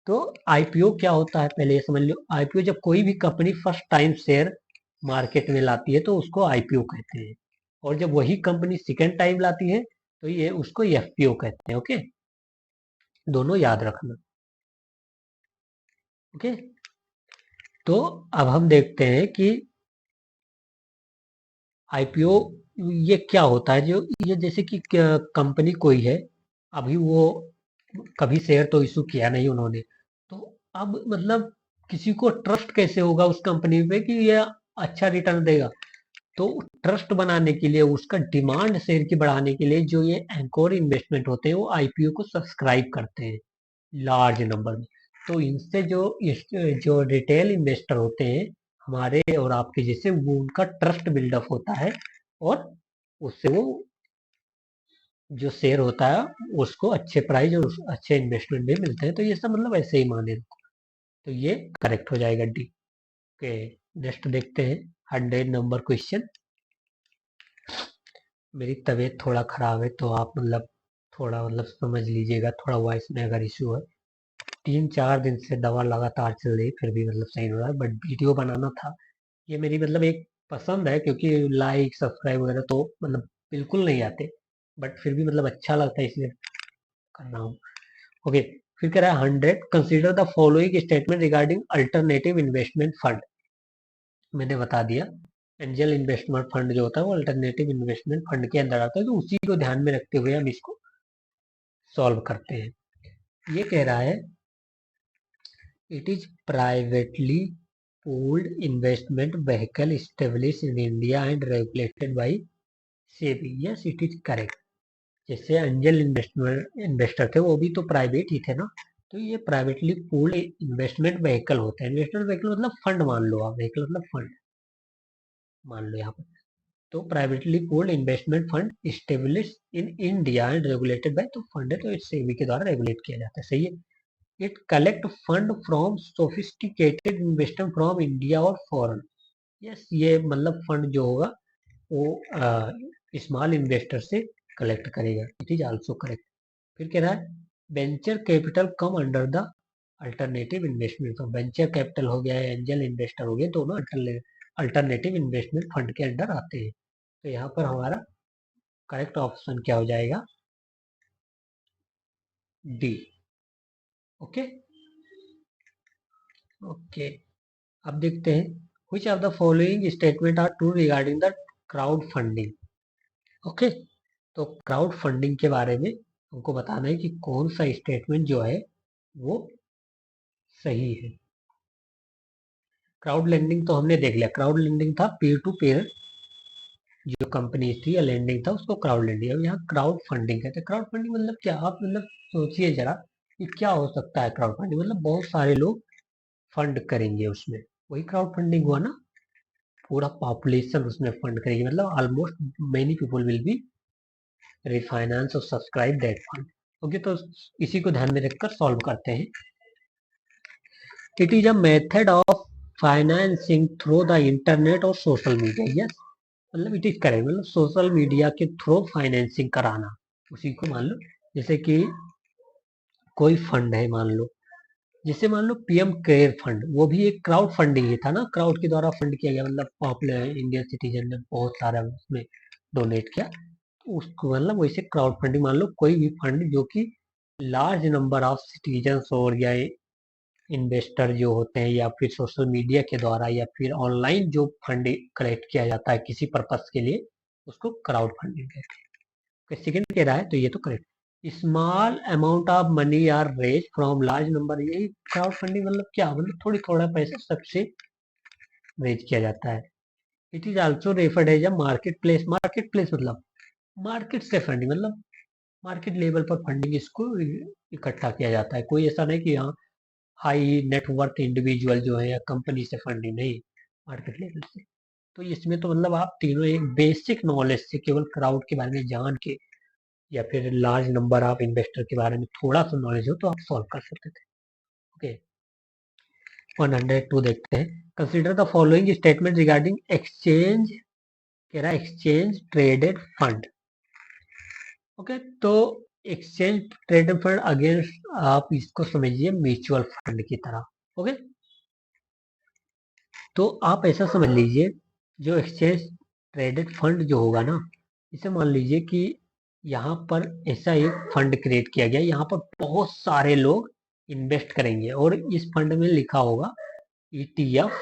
तो आईपीओ क्या होता है पहले ये समझ लो। आईपीओ जब कोई भी company first time share market में लाती है तो उसको आईपीओ कहते हैं। और जब वही कंपनी सेकेंड टाइम लाती है तो ये उसको एफपीओ कहते हैं। ओके, दोनों याद रखना। ओके, तो अब हम देखते हैं कि आईपीओ ये क्या होता है। जो ये जैसे कि कंपनी कोई है, अभी वो कभी शेयर तो इशू किया नहीं उन्होंने, तो अब मतलब किसी को ट्रस्ट कैसे होगा उस कंपनी पे कि ये अच्छा रिटर्न देगा। तो ट्रस्ट बनाने के लिए, उसका डिमांड शेयर की बढ़ाने के लिए जो ये एंकोर इन्वेस्टमेंट होते हैं वो आईपीओ को सब्सक्राइब करते हैं लार्ज नंबर में। तो इनसे जो रिटेल इन्वेस्टर होते हैं हमारे और आपके जैसे, वो उनका ट्रस्ट बिल्डअप होता है और उससे वो जो शेयर होता है उसको अच्छे प्राइस और अच्छे इन्वेस्टमेंट भी मिलते हैं। तो ये सब मतलब ऐसे ही माने। तो ये करेक्ट हो जाएगा डी। ओके, नेक्स्ट देखते हैं 100 नंबर क्वेश्चन। मेरी तबीयत थोड़ा खराब है तो आप मतलब थोड़ा मतलब समझ लीजिएगा, थोड़ा वॉइस में अगर इशू है। 3-4 दिन से दवा लगातार चल रही, फिर भी मतलब सही हो रहा है। बट वीडियो बनाना था, ये मेरी मतलब एक पसंद है, क्योंकि लाइक सब्सक्राइब वगैरह तो मतलब बिल्कुल नहीं आते, बट फिर भी मतलब अच्छा लगता है इसलिए कर रहा हूँ। ओके, फिर कह रहा है 100 consider the following statement regarding alternative investment fund. मैंने बता दिया एंजल इन्वेस्टमेंट फंड जो होता है वो अल्टरनेटिव इन्वेस्टमेंट फंड के अंदर आता है। तो उसी को ध्यान में रखते हुए हम इसको सॉल्व करते हैं। ये कह रहा है it is privately pooled investment vehicle established in India and regulated by SEBI. Yes, it is correct. जैसे एंजल इन्वेस्टर थे वो भी तो प्राइवेट ही थे ना। तो ये प्राइवेटली पूल्ड इन्वेस्टमेंट व्हीकल होते हैं। इन्वेस्टमेंट व्हीकल मतलब फंड मान लो आप, व्हीकल मतलब फंड मान लो यहाँ पर। तो privately pooled investment fund establish in India and regulated by, तो फंड है तो इस सेबी के द्वारा रेगुलेट किया जाता है। सही है। It collect fund from sophisticated investor from India और फॉरेन। यस, ये मतलब फंड जो होगा वो स्मॉल इन्वेस्टर से कलेक्ट करेगा। It is also correct. फिर कह रहा है venture capital come under the alternative investment fund. Venture capital हो गया, एंजल इन्वेस्टर हो गए, दोनों अल्टरनेटिव इन्वेस्टमेंट फंड के अंडर आते हैं। तो यहाँ पर हमारा करेक्ट ऑप्शन क्या हो जाएगा, डी। ओके ओके, अब देखते हैं which of the following statement are true regarding the crowd funding. Okay, तो क्राउड फंडिंग के बारे में हमको बताना है कि कौन सा स्टेटमेंट जो है वो सही है। क्राउड लेंडिंग तो हमने देख लिया, क्राउड लेंडिंग था पीयर टू पीयर, जो कंपनी थी या लेंडिंग था उसको क्राउड लेंडिंग। अब यहाँ क्राउड फंडिंग कहते हैं। क्राउड फंडिंग मतलब क्या, आप मतलब सोचिए जरा कि क्या हो सकता है क्राउड फंडिंग। मतलब बहुत सारे लोग फंड करेंगे उसमें, वही क्राउड फंडिंग हुआ ना। पूरा पॉपुलेशन उसमें फंड करेगी, मतलब almost many people will be refinance और सब्सक्राइब दैट फंड। ओके, तो इसी को ध्यान में रखकर सॉल्व करते हैं। It is a method of financing through the internet और सोशल मीडिया। यस, मतलब इट इज करेक्ट, मतलब सोशल मीडिया के थ्रू फाइनेंसिंग कराना उसी को मान लो। जैसे कि कोई फंड है मान लो, जैसे मान लो पीएम केयर फंड, वो भी एक क्राउड फंडिंग ही था ना, क्राउड के द्वारा फंड किया गया, मतलब पॉपुलर इंडियन सिटीजन ने बहुत सारा उसमें डोनेट किया, तो उसको मतलब वैसे क्राउड फंडिंग मान लो। कोई भी फंड जो कि लार्ज नंबर ऑफ सिटीजन्स और या इन्वेस्टर जो होते हैं, या फिर सोशल मीडिया के द्वारा, या फिर ऑनलाइन जो फंड कलेक्ट किया जाता है किसी पर्पस के लिए, उसको क्राउड फंडिंग कहते हैं। सेकंड कह रहा है तो ये तो correct. Small amount of money are raise from large number, यही क्राउड फंडिंग मतलब क्या, मतलब थोड़ी थोड़ा पैसा सबसे रेज किया जाता है। It is also referred as a market place. मार्केट प्लेस मतलब मार्केट से फंडिंग, मतलब मार्केट लेवल पर फंडिंग इसको इकट्ठा किया जाता है। कोई ऐसा नहीं कि यहाँ हाई नेटवर्थ इंडिविजुअल जो है या कंपनी से फंडिंग, नहीं, मार्केट लेवल से। तो इसमें तो मतलब आप तीनों एक बेसिक नॉलेज से, केवल क्राउड के बारे में जान के या फिर लार्ज नंबर ऑफ इन्वेस्टर के बारे में थोड़ा सा नॉलेज हो तो आप सॉल्व कर सकते थे। ओके, 102 देखते हैं। Consider the following statement regarding exchange, कह रहा है एक्सचेंज ट्रेडेड फंड। ओके, तो एक्सचेंज ट्रेडेड फंड अगेंस्ट आप इसको समझिए म्यूचुअल फंड की तरह। ओके, तो आप ऐसा समझ लीजिए, जो एक्सचेंज ट्रेडेड फंड जो होगा ना, इसे मान लीजिए कि यहाँ पर ऐसा एक फंड क्रिएट किया गया, यहाँ पर बहुत सारे लोग इन्वेस्ट करेंगे और इस फंड में लिखा होगा ईटीएफ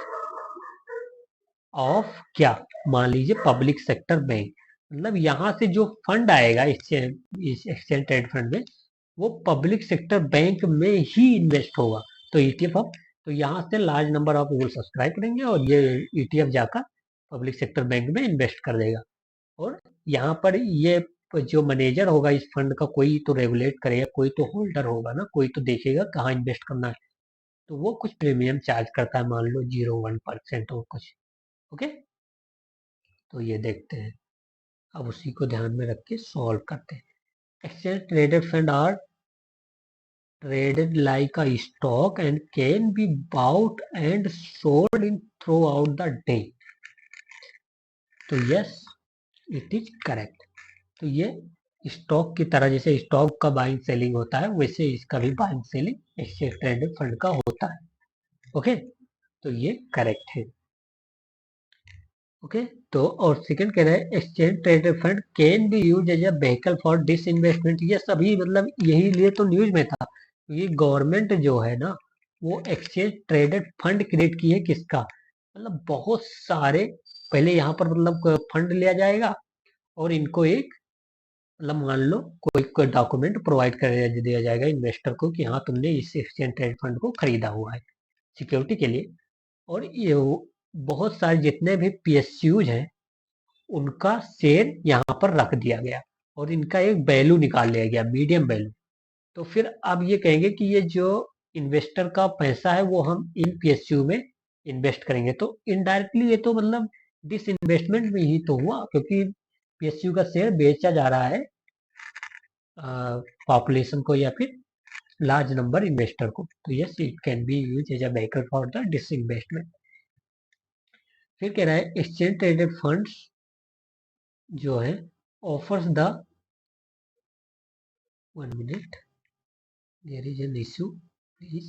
ऑफ क्या, मान लीजिए पब्लिक सेक्टर बैंक। मतलब यहाँ से जो फंड आएगा इस एक्सचेंज ट्रेड फंड में, वो पब्लिक सेक्टर बैंक में ही इन्वेस्ट होगा। तो ईटीएफ ऑफ, तो यहाँ से लार्ज नंबर ऑफ लोग सब्सक्राइब करेंगे और ये ईटीएफ जाकर पब्लिक सेक्टर बैंक में इन्वेस्ट कर देगा। और यहाँ पर ये जो मैनेजर होगा इस फंड का, कोई तो रेगुलेट करेगा, कोई तो होल्डर होगा ना, कोई तो देखेगा कहाँ इन्वेस्ट करना है, तो वो कुछ प्रीमियम चार्ज करता है, मान लो 0.1% और कुछ। ओके, तो ये देखते हैं, अब उसी को ध्यान में रख के सॉल्व करते हैं। Exchange traded fund are traded like a stock and can be bought and sold in throughout the day। तो यस, इट इज करेक्ट। तो ये स्टॉक की तरह, जैसे स्टॉक का बाइंग सेलिंग होता है, वैसे इसका भी buying selling exchange traded fund का होता है। ओके, तो ये करेक्ट है। ओके, तो और सेकंड कह रहा है exchange traded fund can be use as a vehicle for disinvestment. ये सभी मतलब यही लिए तो न्यूज में था। ये गवर्नमेंट जो है ना, वो एक्सचेंज ट्रेडेड फंड क्रिएट की है किसका, मतलब बहुत सारे, पहले यहाँ पर मतलब फंड लिया जाएगा और इनको एक मतलब मान लो कोई डॉक्यूमेंट प्रोवाइड कर दिया जाएगा इन्वेस्टर को कि हाँ तुमने इस एक्सचेंज ट्रेड फंड को खरीदा हुआ है सिक्योरिटी के लिए। और ये बहुत सारे जितने भी पीएसयूज हैं उनका शेयर यहाँ पर रख दिया गया और इनका एक वैल्यू निकाल लिया गया, मीडियम वैल्यू। तो फिर अब ये कहेंगे कि ये जो इन्वेस्टर का पैसा है वो हम इन पीएसयू में इन्वेस्ट करेंगे, तो इनडायरेक्टली ये तो मतलब डिस इन्वेस्टमेंट में ही तो हुआ, क्योंकि पीएसयू का शेयर बेचा जा रहा है पॉपुलेशन को या फिर लार्ज नंबर इन्वेस्टर को। तो yes, it can be use as a vehicle for the disinvestment. फिर कह रहा है एक्सचेंज ट्रेडेड फंड्स जो है offers the, 1 minute, there is an issue, please।